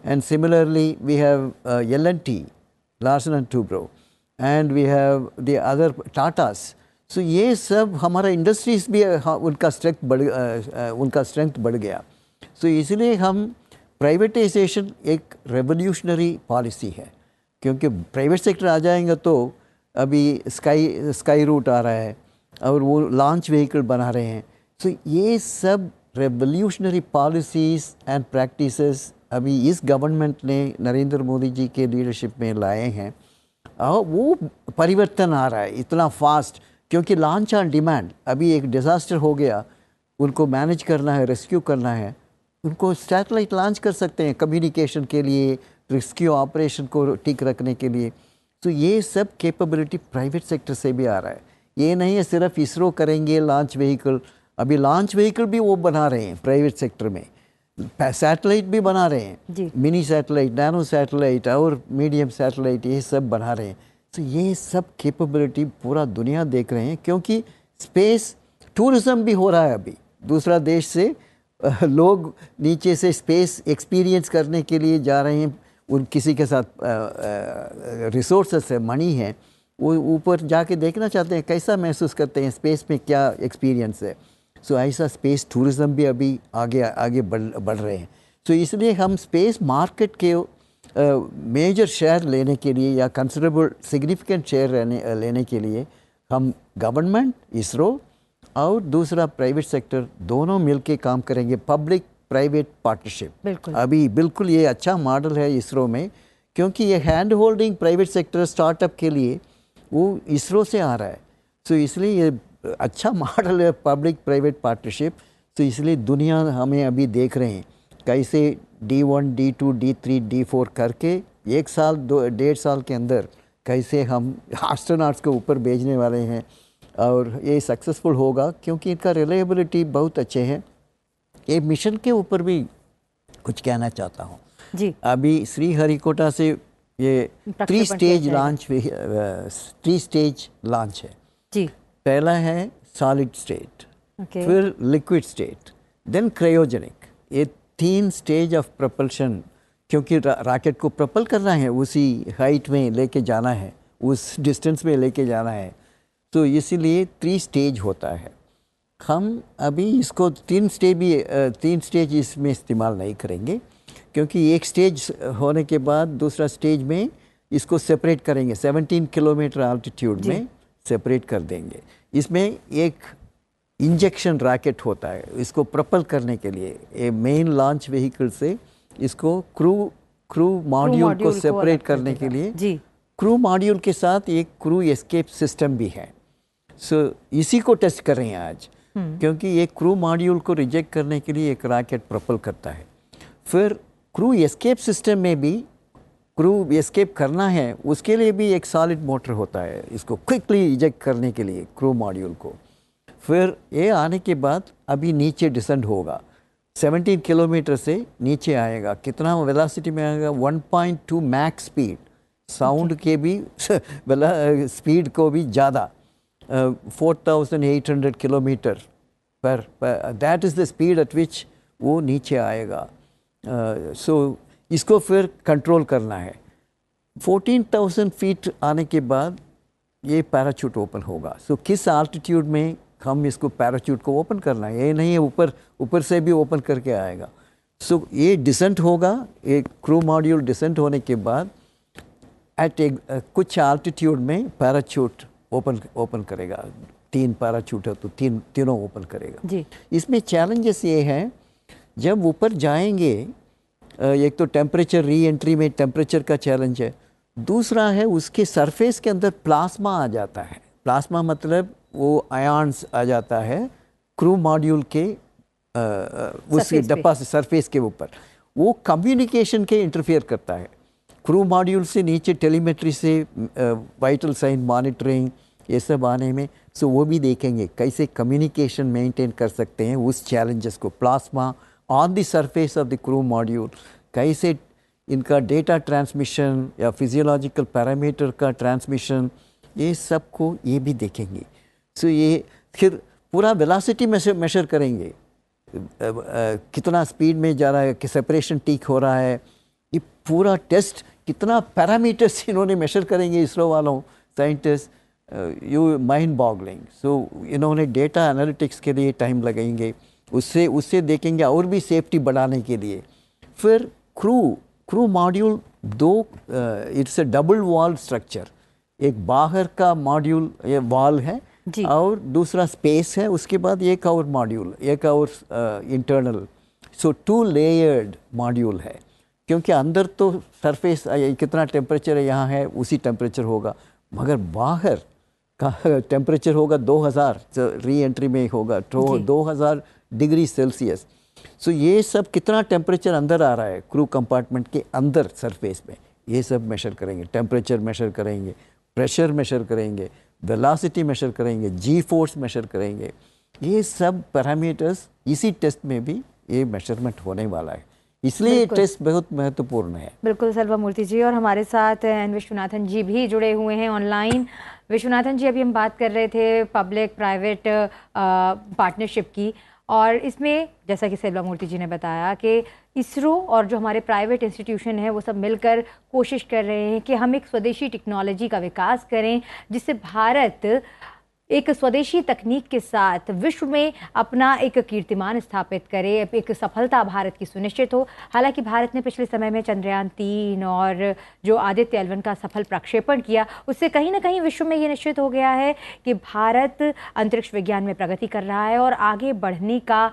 and similarly we have L&T, Larsen and Toubro, and we have the other Tatas. So ये सब हमारा इंडस्ट्रीज भी उनका स्ट्रेंथ बढ़ गया। सो इसलिए हम प्राइवेटाइजेशन एक रेवोल्यूशनरी पॉलिसी है, क्योंकि प्राइवेट सेक्टर आ जाएंगे तो अभी स्काई रूट आ रहा है और वो लॉन्च व्हीकल बना रहे हैं। सो ये सब रेवोल्यूशनरी पॉलिसीज़ एंड प्रैक्टिसेस अभी इस गवर्नमेंट ने नरेंद्र मोदी जी के लीडरशिप में लाए हैं, और वो परिवर्तन आ रहा है इतना फास्ट, क्योंकि लॉन्च ऑन डिमांड, अभी एक डिज़ास्टर हो गया, उनको मैनेज करना है, रेस्क्यू करना है, उनको सैटेलाइट लॉन्च कर सकते हैं कम्युनिकेशन के लिए, रेस्क्यू ऑपरेशन को ठीक रखने के लिए। तो ये सब कैपेबिलिटी प्राइवेट सेक्टर से भी आ रहा है। ये नहीं है सिर्फ इसरो करेंगे लॉन्च व्हीकल, अभी लॉन्च व्हीकल भी वो बना रहे हैं प्राइवेट सेक्टर में, सैटेलाइट भी बना रहे हैं, मिनी सैटेलाइट, नैनो सैटेलाइट और मीडियम सैटेलाइट, ये सब बना रहे हैं। तो ये सब कैपेबिलिटी पूरा दुनिया देख रहे हैं, क्योंकि स्पेस टूरिज़्म भी हो रहा है अभी। दूसरा देश से लोग नीचे से स्पेस एक्सपीरियंस करने के लिए जा रहे हैं, उन किसी के साथ रिसोर्सेस है, मनी है, वो ऊपर जाके देखना चाहते हैं, कैसा महसूस करते हैं, स्पेस में क्या एक्सपीरियंस है। सो ऐसा स्पेस टूरिज़्म भी अभी आगे बढ़ रहे हैं। सो इसलिए हम स्पेस मार्केट के मेजर शेयर लेने के लिए या कंसिडरेबल सिग्निफिकेंट शेयर लेने के लिए हम गवर्नमेंट, इसरो और दूसरा प्राइवेट सेक्टर दोनों मिलके काम करेंगे, पब्लिक प्राइवेट पार्टनरशिप। अभी बिल्कुल ये अच्छा मॉडल है इसरो में, क्योंकि ये hand holding private sector startup के लिए वो इसरो से आ रहा है। सो इसलिए ये अच्छा मॉडल है पब्लिक प्राइवेट पार्टनरशिप। तो इसलिए दुनिया हमें अभी देख रहे हैं कैसे D1, D2, D3, D4 करके 1 साल 1.5 साल के अंदर कैसे हम एस्ट्रोनॉट्स को ऊपर भेजने वाले हैं, और ये सक्सेसफुल होगा क्योंकि इनका रिलायबिलिटी बहुत अच्छे हैं। ये मिशन के ऊपर भी कुछ कहना चाहता हूँ जी। अभी श्रीहरिकोटा से ये 3 स्टेज लॉन्च है जी। पहला है सॉलिड स्टेट, फिर लिक्विड स्टेट, देन क्रायोजेनिक। ये 3 स्टेज ऑफ प्रपल्शन, क्योंकि रॉकेट को प्रपल करना है, उसी हाइट में लेके जाना है, उस डिस्टेंस में लेके जाना है, तो इसीलिए 3 स्टेज होता है। हम अभी इसको 3 स्टेज इसमें इस्तेमाल नहीं करेंगे, क्योंकि एक स्टेज होने के बाद दूसरा स्टेज में इसको सेपरेट करेंगे, 17 किलोमीटर आल्टीट्यूड में सेपरेट कर देंगे। इसमें एक इंजेक्शन रॉकेट होता है, इसको प्रपल करने के लिए ये मेन लॉन्च व्हीकल से इसको क्रू मॉड्यूल को सेपरेट करने के लिए क्रू मॉड्यूल के साथ एक क्रू एस्केप सिस्टम भी है। सो इसी को टेस्ट कर रहे हैं आज, क्योंकि ये क्रू मॉड्यूल को रिजेक्ट करने के लिए एक रॉकेट प्रपल करता है, फिर क्रू एस्केप सिस्टम में भी क्रू एस्केप करना है, उसके लिए भी एक सॉलिड मोटर होता है, इसको क्विकली इजेक्ट करने के लिए क्रू मॉड्यूल को। फिर ये आने के बाद अभी नीचे डिसेंड होगा, 17 किलोमीटर से नीचे आएगा, कितना वेलोसिटी में आएगा, 1.2 मैक्स स्पीड, साउंड के भी स्पीड को भी ज़्यादा, 4800 किलोमीटर पर that is the speed at विच वो नीचे आएगा। सो इसको फिर कंट्रोल करना है। 14,000 फीट आने के बाद ये पैराशूट ओपन होगा। सो किस आल्टीट्यूड में हम इसको पैराचूट को ओपन करना है, ये नहीं है ऊपर से भी ओपन करके आएगा। सो ये डिसेंट होगा, एक क्रू मॉड्यूल डिसेंट होने के बाद एट कुछ आल्टीट्यूड में पैराचूट ओपन करेगा। 3 पैराचूट है तो तीनों ओपन करेगा जी। इसमें चैलेंजेस ये हैं, जब ऊपर जाएंगे एक तो टेम्परेचर, री एंट्री में टेम्परेचर का चैलेंज है, दूसरा है उसके सरफेस के अंदर प्लाज्मा आ जाता है। प्लाज्मा मतलब वो आयन्स आ जाता है क्रू मॉड्यूल के उसके डब्बा से सरफेस के ऊपर, वो कम्युनिकेशन के इंटरफेयर करता है। क्रू मॉड्यूल से नीचे टेलीमेट्री से वाइटल साइन मॉनिटरिंग ये सब आने में, सो वो भी देखेंगे कैसे कम्युनिकेशन मेंटेन कर सकते हैं उस चैलेंजेस को। Plasma on the surface of the crew module, कैसे इनका डेटा ट्रांसमिशन या फिजियोलॉजिकल पैरामीटर का ट्रांसमिशन, ये सब को ये भी देखेंगे। सो ये फिर पूरा वेलोसिटी मेजर करेंगे, कितना स्पीड में जा रहा है, कि सेपरेशन ठीक हो रहा है, ये पूरा टेस्ट कितना पैरामीटर्स इन्होंने मेजर करेंगे इसरो वालों साइंटिस्ट, यू माइंड बॉगलिंग। सो इन्होंने डेटा एनालिटिक्स के लिए टाइम लगाएंगे, उससे देखेंगे और भी सेफ्टी बढ़ाने के लिए। फिर crew module 2 it's a double wall structure, एक बाहर का मॉड्यूल ये वॉल है और दूसरा स्पेस है, उसके बाद एक और मॉड्यूल, एक और इंटरनल, सो 2 लेयर्ड मॉड्यूल है, क्योंकि अंदर तो सरफेस कितना टेम्परेचर है यहाँ है उसी टेम्परेचर होगा, मगर बाहर का टेम्परेचर होगा 2000, री एंट्री में होगा 2000 डिग्री सेल्सियस। सो ये सब कितना टेम्परेचर अंदर आ रहा है क्रू कंपार्टमेंट के अंदर सरफेस में, ये सब मेजर करेंगे। टेम्परेचर मेजर करेंगे, प्रेशर मेजर करेंगे, वेलोसिटी मेजर करेंगे, जी फोर्स मेजर करेंगे। ये सब पैरामीटर्स इसी टेस्ट में भी ये मेजरमेंट होने वाला है, इसलिए ये टेस्ट बहुत महत्वपूर्ण है। बिल्कुल सर्वमूर्ति जी, और हमारे साथ एन विश्वनाथन जी भी जुड़े हुए हैं ऑनलाइन। विश्वनाथन जी, अभी हम बात कर रहे थे पब्लिक प्राइवेट पार्टनरशिप की, और इसमें जैसा कि सेल्वामूर्ति जी ने बताया कि इसरो और जो हमारे प्राइवेट इंस्टीट्यूशन है वो सब मिलकर कोशिश कर रहे हैं कि हम एक स्वदेशी टेक्नोलॉजी का विकास करें, जिससे भारत एक स्वदेशी तकनीक के साथ विश्व में अपना एक कीर्तिमान स्थापित करे, एक सफलता भारत की सुनिश्चित हो। हालांकि भारत ने पिछले समय में चंद्रयान 3 और जो आदित्य L1 का सफल प्रक्षेपण किया, उससे कहीं ना कहीं विश्व में ये निश्चित हो गया है कि भारत अंतरिक्ष विज्ञान में प्रगति कर रहा है और आगे बढ़ने का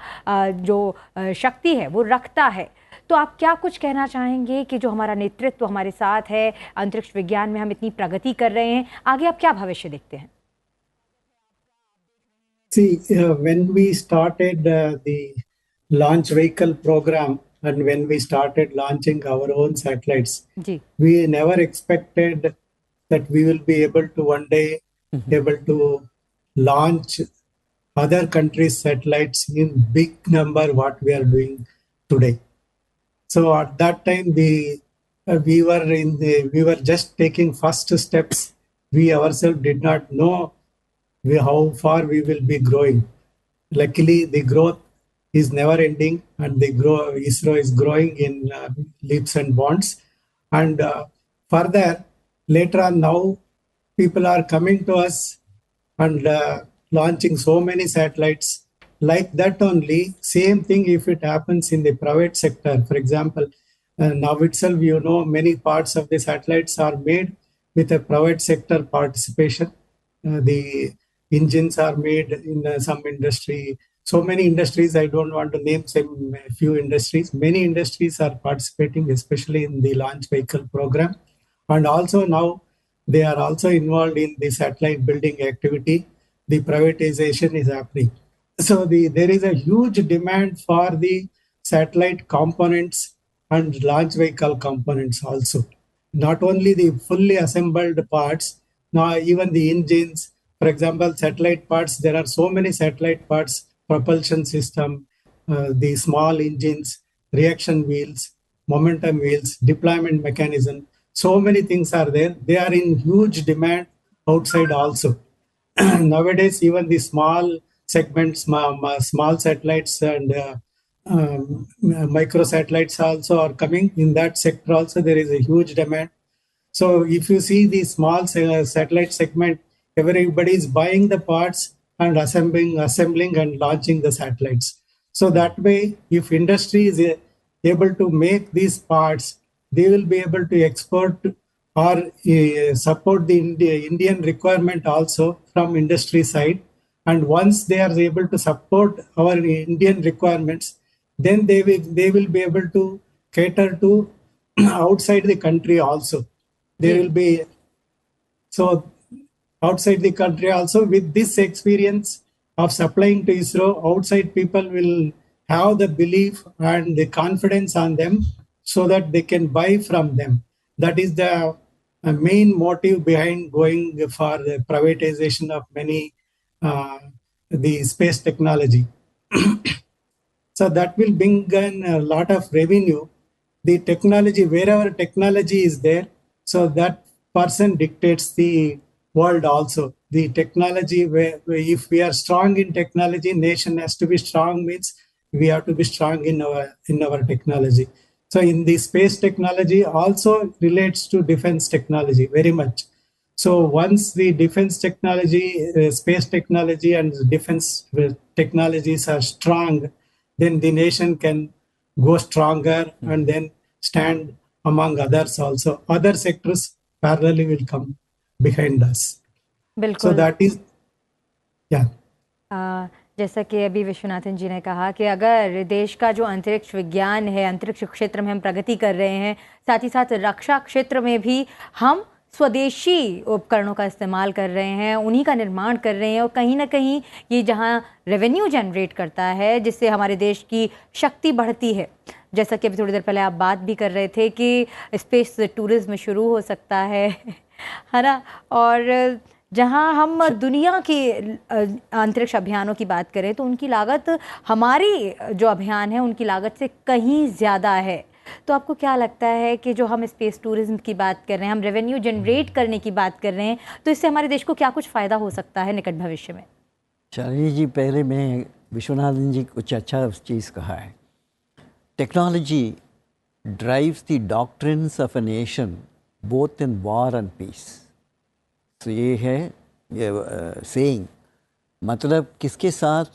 जो शक्ति है वो रखता है। तो आप क्या कुछ कहना चाहेंगे कि जो हमारा नेतृत्व हमारे साथ है अंतरिक्ष विज्ञान में, हम इतनी प्रगति कर रहे हैं, आगे आप क्या भविष्य देखते हैं? See, when we started the launch vehicle program and when we started launching our own satellites, we never expected that we will be able to one day able to launch other countries' satellites in big number what we are doing today. So at that time, we were just taking first steps. We ourselves did not know how far we will be growing. Luckily, the growth is never ending, and ISRO is growing in leaps and bounds. And further, later on now, people are coming to us and launching so many satellites. Like that only, same thing if it happens in the private sector. For example, now itself, many parts of the satellites are made with a private sector participation. The engines are made in some industry. So many industries, I don't want to name some few industries. Many industries are participating, especially in the launch vehicle program. And also now they are also involved in the satellite building activity. The privatization is happening. So there is a huge demand for the satellite components and launch vehicle components also. Not only the fully assembled parts, now even the engines. For example, satellite parts, there are so many satellite parts, propulsion system, the small engines, reaction wheels, momentum wheels, deployment mechanism. So many things are there. They are in huge demand outside also. Nowadays, even the small segments, small satellites and micro satellites also are coming. In that sector also, there is a huge demand. So if you see the small satellite segment, everybody is buying the parts and assembling and launching the satellites. So that way, if industry is able to make these parts, they will be able to export or support the Indian requirement also from industry side. And once they are able to support our Indian requirements, then they will be able to cater to outside the country also. There will be so outside the country also, with this experience of supplying to ISRO, outside people will have the belief and the confidence on them so that they can buy from them. That is the main motive behind going for the privatization of many the space technology. So that will bring in a lot of revenue. The technology, wherever technology is there, so that person dictates the world also. The technology, where if we are strong in technology, nation has to be strong, means we have to be strong in our technology. So in the space technology also relates to defense technology very much. So once the defense technology, space technology and defense technologies are strong, then the nation can go stronger and then stand among others also. Other sectors parallelly will come behind us. So बिल्कुल। that is, yeah. जैसा कि अभी विश्वनाथन जी ने कहा कि अगर देश का जो अंतरिक्ष विज्ञान है, अंतरिक्ष क्षेत्र में हम प्रगति कर रहे हैं, साथ ही साथ रक्षा क्षेत्र में भी हम स्वदेशी उपकरणों का इस्तेमाल कर रहे हैं, उन्हीं का निर्माण कर रहे हैं, और कहीं ना कहीं ये जहां रेवेन्यू जनरेट करता है, जिससे हमारे देश की शक्ति बढ़ती है। जैसा कि अभी थोड़ी देर पहले आप बात भी कर रहे थे कि स्पेस टूरिज्म शुरू हो सकता है ना। और जहां हम दुनिया के अंतरिक्ष अभियानों की बात करें तो उनकी लागत हमारी जो अभियान है उनकी लागत से कहीं ज़्यादा है। तो आपको क्या लगता है कि जो हम स्पेस टूरिज्म की बात कर रहे हैं, हम रेवेन्यू जनरेट करने की बात कर रहे हैं, तो इससे हमारे देश को क्या कुछ फ़ायदा हो सकता है निकट भविष्य में? शालिनी जी, पहले मैं विश्वनाथन जी कुछ अच्छा चीज़ कहा है। Technology drives the doctrines of a nation both in war and peace. तो ये है सेइंग, मतलब किसके साथ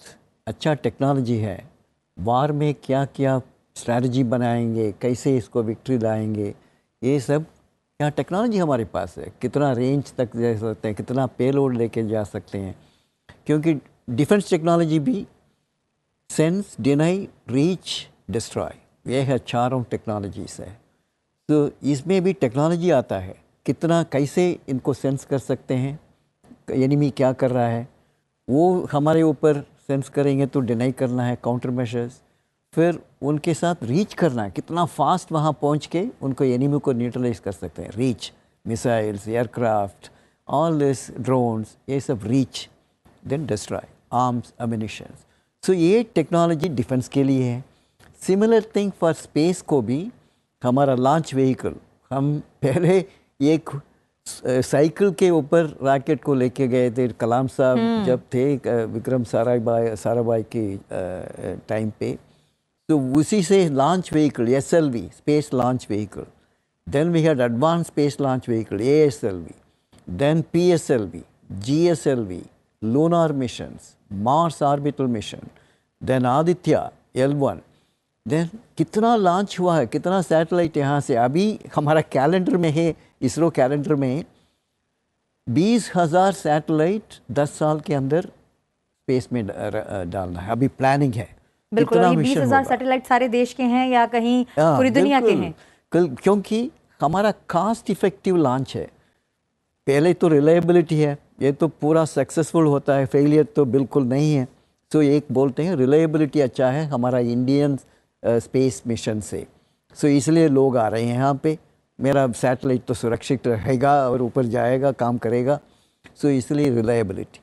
अच्छा टेक्नोलॉजी है, वार में क्या क्या स्ट्रैटेजी बनाएंगे, कैसे इसको विक्ट्री लाएंगे, ये सब क्या टेक्नोलॉजी हमारे पास है, कितना रेंज तक जा सकते हैं, कितना पेलोड लेके जा सकते हैं। क्योंकि डिफेंस टेक्नोलॉजी भी सेंस, डिनाई, रीच, डिस्ट्रॉय, ये है चारों टेक्नोलॉजीज है। तो इसमें भी टेक्नोलॉजी आता है, कितना कैसे इनको सेंस कर सकते हैं, एनिमी क्या कर रहा है वो हमारे ऊपर सेंस करेंगे तो डिनाई करना है, काउंटर मेजर्स, फिर उनके साथ रीच करना है, कितना फास्ट वहाँ पहुँच के उनको एनिमी को न्यूट्रलाइज कर सकते हैं। Reach, missiles, aircraft, all this drones, ये सब रीच, देन डिस्ट्रॉय, आर्म्स, अम्युनिशंस। सो ये टेक्नोलॉजी डिफेंस के लिए है। सिमिलर थिंग फॉर स्पेस को भी, हमारा लॉन्च व्हीकल, हम पहले एक साइकिल के ऊपर रॉकेट को लेके गए थे, कलाम साहब जब थे विक्रम साराभाई के टाइम पे, तो उसी से launch vehicle SLV, space launch vehicle, then we had advance space launch vehicle ASLV, then PSLV, GSLV, lunar missions, Mars orbital mission, then Aditya L1, then कितना लॉन्च हुआ है, कितना सैटेलाइट यहाँ से। अभी हमारा कैलेंडर में है, इसरो कैलेंडर में 20,000 सैटेलाइट 10 साल के अंदर स्पेस में डालना है, अभी प्लानिंग है। बिल्कुल, और ये 20,000 सैटेलाइट सारे देश के हैं या कहीं पूरी दुनिया के हैं? क्योंकि हमारा कास्ट इफेक्टिव लॉन्च है। पहले तो रिलायबिलिटी है, ये तो पूरा सक्सेसफुल होता है, फेलियर तो बिल्कुल नहीं है। तो एक बोलते हैं रिलायबिलिटी अच्छा है हमारा इंडियन स्पेस मिशन से, सो इसलिए लोग आ रहे हैं यहाँ पे। मेरा सैटेलाइट तो सुरक्षित रहेगा और ऊपर जाएगा, काम करेगा, सो इसलिए रिलायबिलिटी।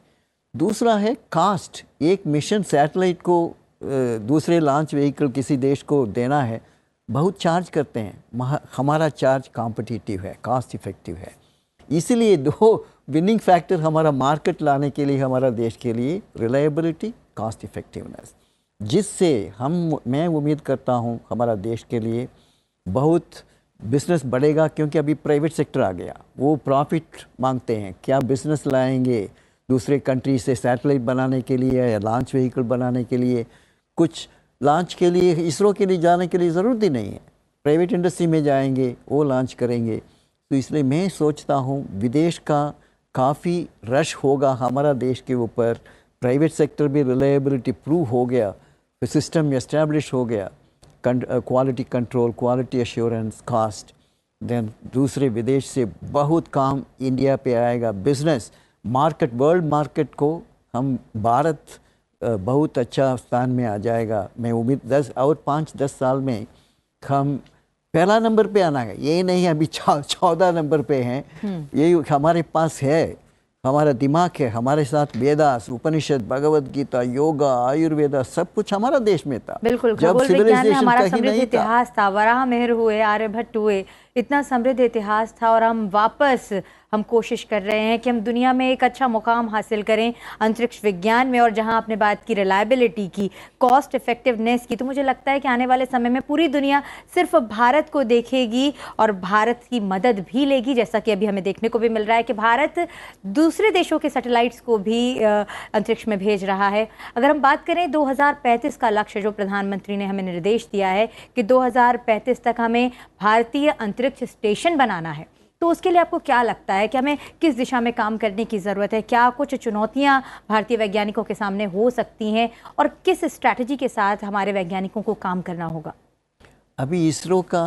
दूसरा है कास्ट, एक मिशन सैटेलाइट को दूसरे लॉन्च व्हीकल किसी देश को देना है, बहुत चार्ज करते हैं। हमारा चार्ज कॉम्पिटिटिव है, कास्ट इफेक्टिव है, इसीलिए दो विनिंग फैक्टर हमारा मार्केट लाने के लिए हमारा देश के लिए रिलायबिलिटी, कास्ट इफेक्टिवनेस, जिससे मैं उम्मीद करता हूँ हमारा देश के लिए बहुत बिजनेस बढ़ेगा। क्योंकि अभी प्राइवेट सेक्टर आ गया, वो प्रॉफिट मांगते हैं, क्या बिजनेस लाएंगे, दूसरे कंट्री से सैटेलाइट बनाने के लिए या लॉन्च व्हीकल बनाने के लिए। कुछ लॉन्च के लिए इसरो के लिए जाने के लिए ज़रूरत ही नहीं है, प्राइवेट इंडस्ट्री में जाएंगे, वो लॉन्च करेंगे। तो इसलिए मैं सोचता हूँ विदेश का काफ़ी रश होगा हमारा देश के ऊपर। प्राइवेट सेक्टर में रिलायबिलिटी प्रूव हो गया, सिस्टम एस्टैब्लिश हो गया, quality control, quality assurance, cost, then दूसरे विदेश से बहुत काम इंडिया पे आएगा। बिजनेस मार्केट, वर्ल्ड मार्केट को हम भारत बहुत अच्छा स्थान में आ जाएगा। मैं उम्मीद 5-10 साल में हम पहला नंबर पे आना है। ये नहीं अभी 14 नंबर पे हैं, ये हमारे पास है, हमारा दिमाग है, हमारे साथ वेदास, उपनिषद, भगवत गीता, योगा, आयुर्वेदा सब कुछ हमारा देश में था। बिल्कुल, खगोल विज्ञान में हमारा समृद्ध इतिहास था, वराह मिहिर हुए, आर्यभट्ट हुए, इतना समृद्ध इतिहास था। और हम कोशिश कर रहे हैं कि हम दुनिया में एक अच्छा मुकाम हासिल करें अंतरिक्ष विज्ञान में। और जहां आपने बात की रिलायबिलिटी की, कॉस्ट इफेक्टिवनेस की, तो मुझे लगता है कि आने वाले समय में पूरी दुनिया सिर्फ भारत को देखेगी और भारत की मदद भी लेगी, जैसा कि अभी हमें देखने को भी मिल रहा है कि भारत दूसरे देशों के सैटेलाइट्स को भी अंतरिक्ष में भेज रहा है। अगर हम बात करें 2035 का लक्ष्य जो प्रधानमंत्री ने हमें निर्देश दिया है कि 2035 तक हमें भारतीय अंतरिक्ष स्टेशन बनाना है, तो उसके लिए आपको क्या लगता है कि हमें किस दिशा में काम करने की ज़रूरत है? क्या कुछ चुनौतियां भारतीय वैज्ञानिकों के सामने हो सकती हैं और किस स्ट्रैटेजी के साथ हमारे वैज्ञानिकों को काम करना होगा? अभी इसरो का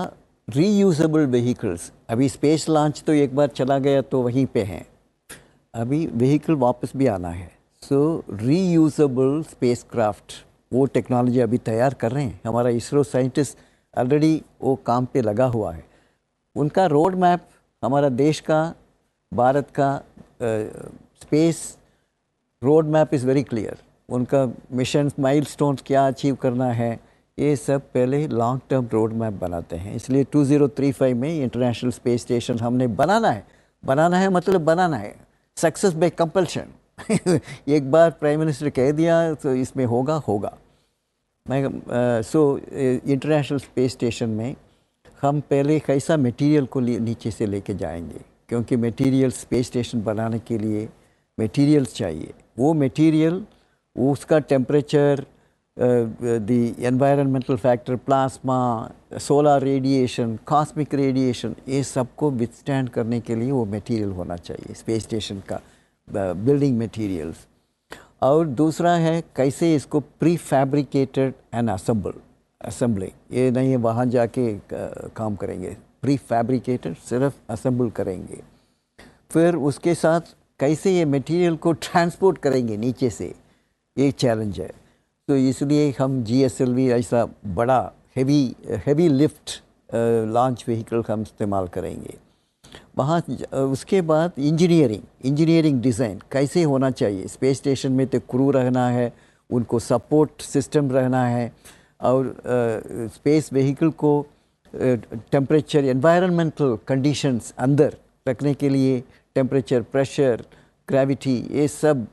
रीयूजेबल व्हीकल्स, अभी स्पेस लॉन्च तो एक बार चला गया तो वहीं पे हैं, अभी व्हीकल वापस भी आना है। सो रीयूजेबल स्पेसक्राफ्ट, वो टेक्नोलॉजी अभी तैयार कर रहे हैं। हमारा इसरो साइंटिस्ट ऑलरेडी वो काम पे लगा हुआ है। उनका रोड मैप, हमारा देश का, भारत का space road map is very clear. उनका मिशन माइलस्टोन्स क्या अचीव करना है, ये सब पहले लॉन्ग टर्म रोड मैप बनाते हैं। इसलिए 2035 में इंटरनेशनल स्पेस स्टेशन हमने बनाना है मतलब बनाना है, सक्सेस बाय कंपल्शन। एक बार प्राइम मिनिस्टर कह दिया तो इसमें होगा। मैं इंटरनेशनल स्पेस स्टेशन में हम पहले कैसा मटेरियल को नीचे से लेके जाएंगे, क्योंकि मटेरियल स्पेस स्टेशन बनाने के लिए मटेरियल्स चाहिए। वो मटेरियल, उसका temperature, the environmental factor, plasma, solar radiation, cosmic radiation, ये सबको विथस्टैंड करने के लिए वो मटेरियल होना चाहिए स्पेस स्टेशन का, बिल्डिंग मटेरियल्स। और दूसरा है कैसे इसको प्री फैब्रिकेटेड एंड असेंबलिंग, ये नहीं है वहाँ जाके काम करेंगे, प्री फैब्रिकेटेड सिर्फ असेंबल करेंगे। फिर उसके साथ कैसे ये मटेरियल को ट्रांसपोर्ट करेंगे नीचे से, ये चैलेंज है। तो इसलिए हम GSLV ऐसा बड़ा हेवी लिफ्ट लॉन्च व्हीकल हम इस्तेमाल करेंगे वहाँ। उसके बाद इंजीनियरिंग डिज़ाइन कैसे होना चाहिए। स्पेस स्टेशन में तो क्रू रहना है, उनको सपोर्ट सिस्टम रहना है, और स्पेस व्हीकल को टेम्परेचर, एनवायरनमेंटल कंडीशंस अंदर रखने के लिए टेम्परेचर, प्रेशर, ग्रेविटी, ये सब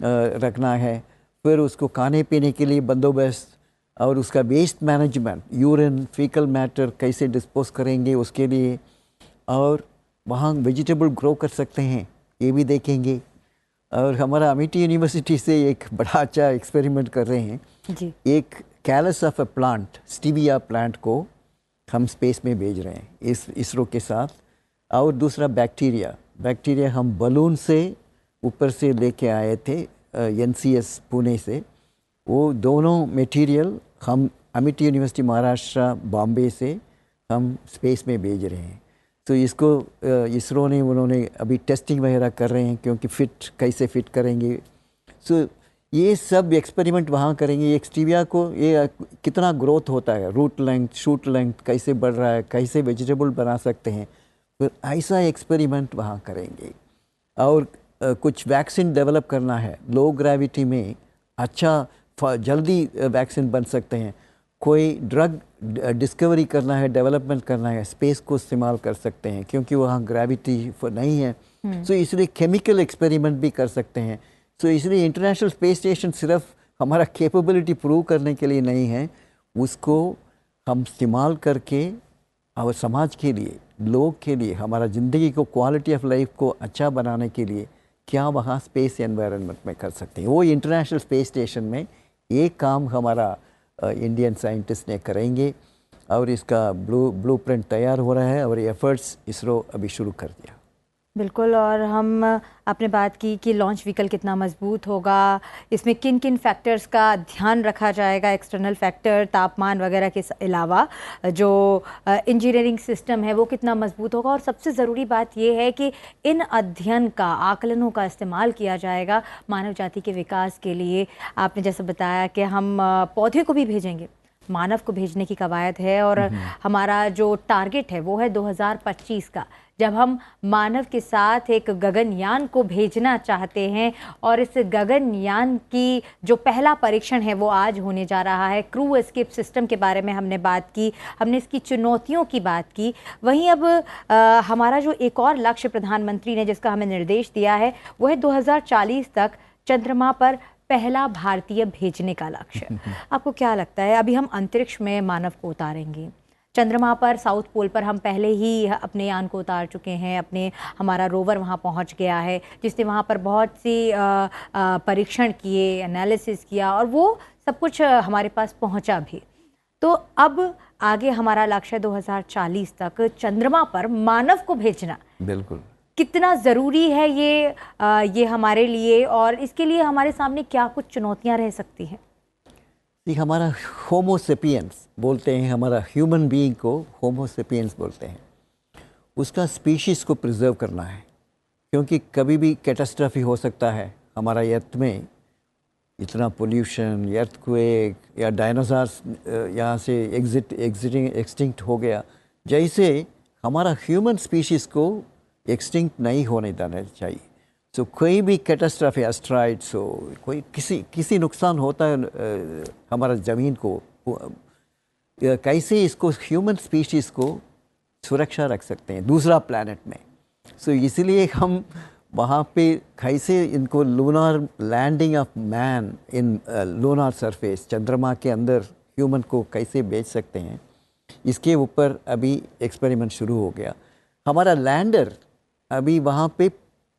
रखना है। फिर उसको खाने पीने के लिए बंदोबस्त, और उसका waste management, urine, faecal matter कैसे डिस्पोज करेंगे उसके लिए, और वहाँ वेजिटेबल ग्रो कर सकते हैं ये भी देखेंगे। और हमारा अमिटी यूनिवर्सिटी से एक बड़ा अच्छा एक्सपेरिमेंट कर रहे हैं जी। एक callus of a plant, stevia plant को हम स्पेस में भेज रहे हैं इस इसरो के साथ। और दूसरा बैक्टीरिया हम बलून से ऊपर से लेके आए थे NCS पुणे से। वो दोनों मटेरियल हम अमिटी यूनिवर्सिटी महाराष्ट्र बॉम्बे से हम स्पेस में भेज रहे हैं। तो इसको इसरो ने, उन्होंने अभी टेस्टिंग वगैरह कर रहे हैं, क्योंकि कैसे फिट करेंगे। सो ये सब एक्सपेरिमेंट वहाँ करेंगे। एक स्टीविया को ये कितना ग्रोथ होता है, रूट लेंथ, शूट लेंथ कैसे बढ़ रहा है, कैसे वेजिटेबल बना सकते हैं, फिर ऐसा एक्सपेरिमेंट वहाँ करेंगे। और कुछ वैक्सीन डेवलप करना है, लो ग्रेविटी में अच्छा जल्दी वैक्सीन बन सकते हैं। कोई ड्रग डिस्कवरी करना है, डेवलपमेंट करना है, स्पेस को इस्तेमाल कर सकते हैं, क्योंकि वहाँ ग्रेविटी नहीं है। सो इसलिए केमिकल एक्सपेरिमेंट भी कर सकते हैं। सो इसलिए इंटरनेशनल स्पेस स्टेशन सिर्फ हमारा कैपेबिलिटी प्रूव करने के लिए नहीं है, उसको हम इस्तेमाल करके और समाज के लिए, लोग के लिए, हमारा ज़िंदगी को, क्वालिटी ऑफ लाइफ को अच्छा बनाने के लिए क्या वहाँ स्पेस एनवायरनमेंट में कर सकते हैं। वो इंटरनेशनल स्पेस स्टेशन में ये काम हमारा इंडियन साइंटिस्ट ने करेंगे और इसका ब्लूप्रिंट तैयार हो रहा है और एफर्ट्स इसरो अभी शुरू कर दिया। बिल्कुल। और हम आपने बात की कि लॉन्च व्हीकल कितना मजबूत होगा, इसमें किन किन फैक्टर्स का ध्यान रखा जाएगा, एक्सटर्नल फैक्टर, तापमान वगैरह के अलावा जो इंजीनियरिंग सिस्टम है वो कितना मजबूत होगा। और सबसे ज़रूरी बात ये है कि इन अध्ययन का, आकलनों का इस्तेमाल किया जाएगा मानव जाति के विकास के लिए। आपने जैसे बताया कि हम पौधे को भी भेजेंगे, मानव को भेजने की कवायद है और हमारा जो टारगेट है वो है 2025 का, जब हम मानव के साथ एक गगनयान को भेजना चाहते हैं। और इस गगनयान की जो पहला परीक्षण है वो आज होने जा रहा है। क्रू एस्केप सिस्टम के बारे में हमने बात की, हमने इसकी चुनौतियों की बात की। वहीं अब हमारा जो एक और लक्ष्य प्रधानमंत्री ने जिसका हमें निर्देश दिया है वो है 2040 तक चंद्रमा पर पहला भारतीय भेजने का लक्ष्य। आपको क्या लगता है, अभी हम अंतरिक्ष में मानव को उतारेंगे, चंद्रमा पर साउथ पोल पर हम पहले ही अपने यान को उतार चुके हैं, हमारा रोवर वहां पहुंच गया है जिसने वहां पर बहुत सी परीक्षण किए, एनालिसिस किया और वो सब कुछ हमारे पास पहुंचा भी। तो अब आगे हमारा लक्ष्य 2040 तक चंद्रमा पर मानव को भेजना। बिल्कुल। कितना ज़रूरी है ये हमारे लिए, और इसके लिए हमारे सामने क्या कुछ चुनौतियां रह सकती हैं? हमारा होमो सेपियंस बोलते हैं, हमारा ह्यूमन बीइंग को होमो सेपियंस बोलते हैं, उसका स्पीशीज़ को प्रिजर्व करना है, क्योंकि कभी भी कैटास्ट्रॉफी हो सकता है। हमारा अर्थ में इतना पोल्यूशन, अर्थक्वेक या डायनासॉर्स यहाँ से एक्सटिंक्ट हो गया, जैसे हमारा ह्यूमन स्पीशीज़ को एक्सटिंक्ट नहीं होने देना चाहिए। सो कोई भी कैटास्ट्रॉफी, एस्ट्रॉइड्स हो, कोई किसी नुकसान होता है हमारा ज़मीन को, कैसे इसको ह्यूमन स्पीशीज़ को सुरक्षा रख सकते हैं दूसरा प्लैनेट में। सो इसलिए हम वहाँ पे कैसे इनको lunar landing of man in lunar surface, चंद्रमा के अंदर ह्यूमन को कैसे भेज सकते हैं, इसके ऊपर अभी एक्सपेरिमेंट शुरू हो गया। हमारा लैंडर अभी वहाँ पे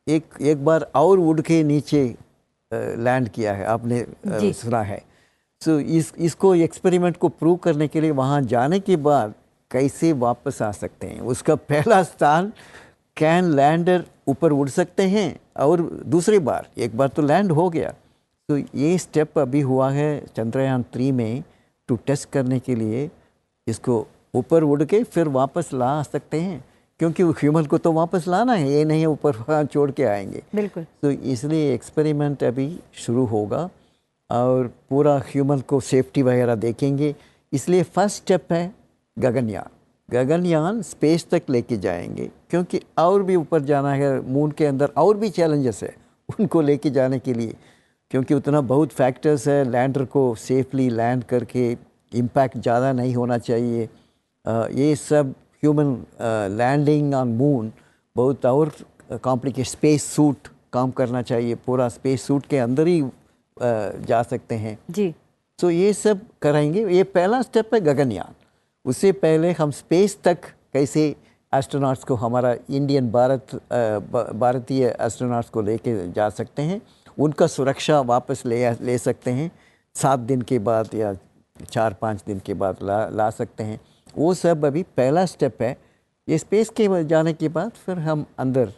एक बार और उड़ के नीचे लैंड किया है, आपने सुना है। सो इसको एक्सपेरिमेंट को प्रूव करने के लिए वहाँ जाने के बाद कैसे वापस आ सकते हैं, उसका पहला स्थान कैन लैंडर ऊपर उड़ सकते हैं और दूसरी बार, एक बार तो लैंड हो गया। तो ये स्टेप अभी हुआ है चंद्रयान 3 में टू टेस्ट करने के लिए, इसको ऊपर उड़ के फिर वापस ला सकते हैं, क्योंकि ह्यूमन को तो वापस लाना है, ये नहीं है ऊपर वहाँ छोड़ के आएंगे। बिल्कुल। तो इसलिए एक्सपेरिमेंट अभी शुरू होगा और पूरा ह्यूमन को सेफ्टी वगैरह देखेंगे। इसलिए फर्स्ट स्टेप है गगनयान। गगनयान स्पेस तक लेके जाएंगे, क्योंकि और भी ऊपर जाना है, मून के अंदर और भी चैलेंजेस है उनको लेके जाने के लिए, क्योंकि उतना बहुत फैक्टर्स है। लैंडर को सेफली लैंड करके इम्पैक्ट ज़्यादा नहीं होना चाहिए, ये सब ह्यूमन लैंडिंग ऑन मून बहुत और कॉम्प्लिकेट, स्पेस सूट काम करना चाहिए, पूरा स्पेस सूट के अंदर ही जा सकते हैं जी। तो ये सब कराएंगे। ये पहला स्टेप है गगनयान। उससे पहले हम स्पेस तक कैसे एस्ट्रोनॉट्स को, हमारा इंडियन भारतीय एस्ट्रोनॉट्स को लेके जा सकते हैं, उनका सुरक्षा वापस ले सकते हैं 7 दिन के बाद या 4-5 दिन के बाद ला सकते हैं। वो सब अभी पहला स्टेप है। ये स्पेस के जाने के बाद फिर हम अंदर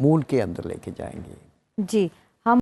मून के अंदर लेके जाएंगे। जी,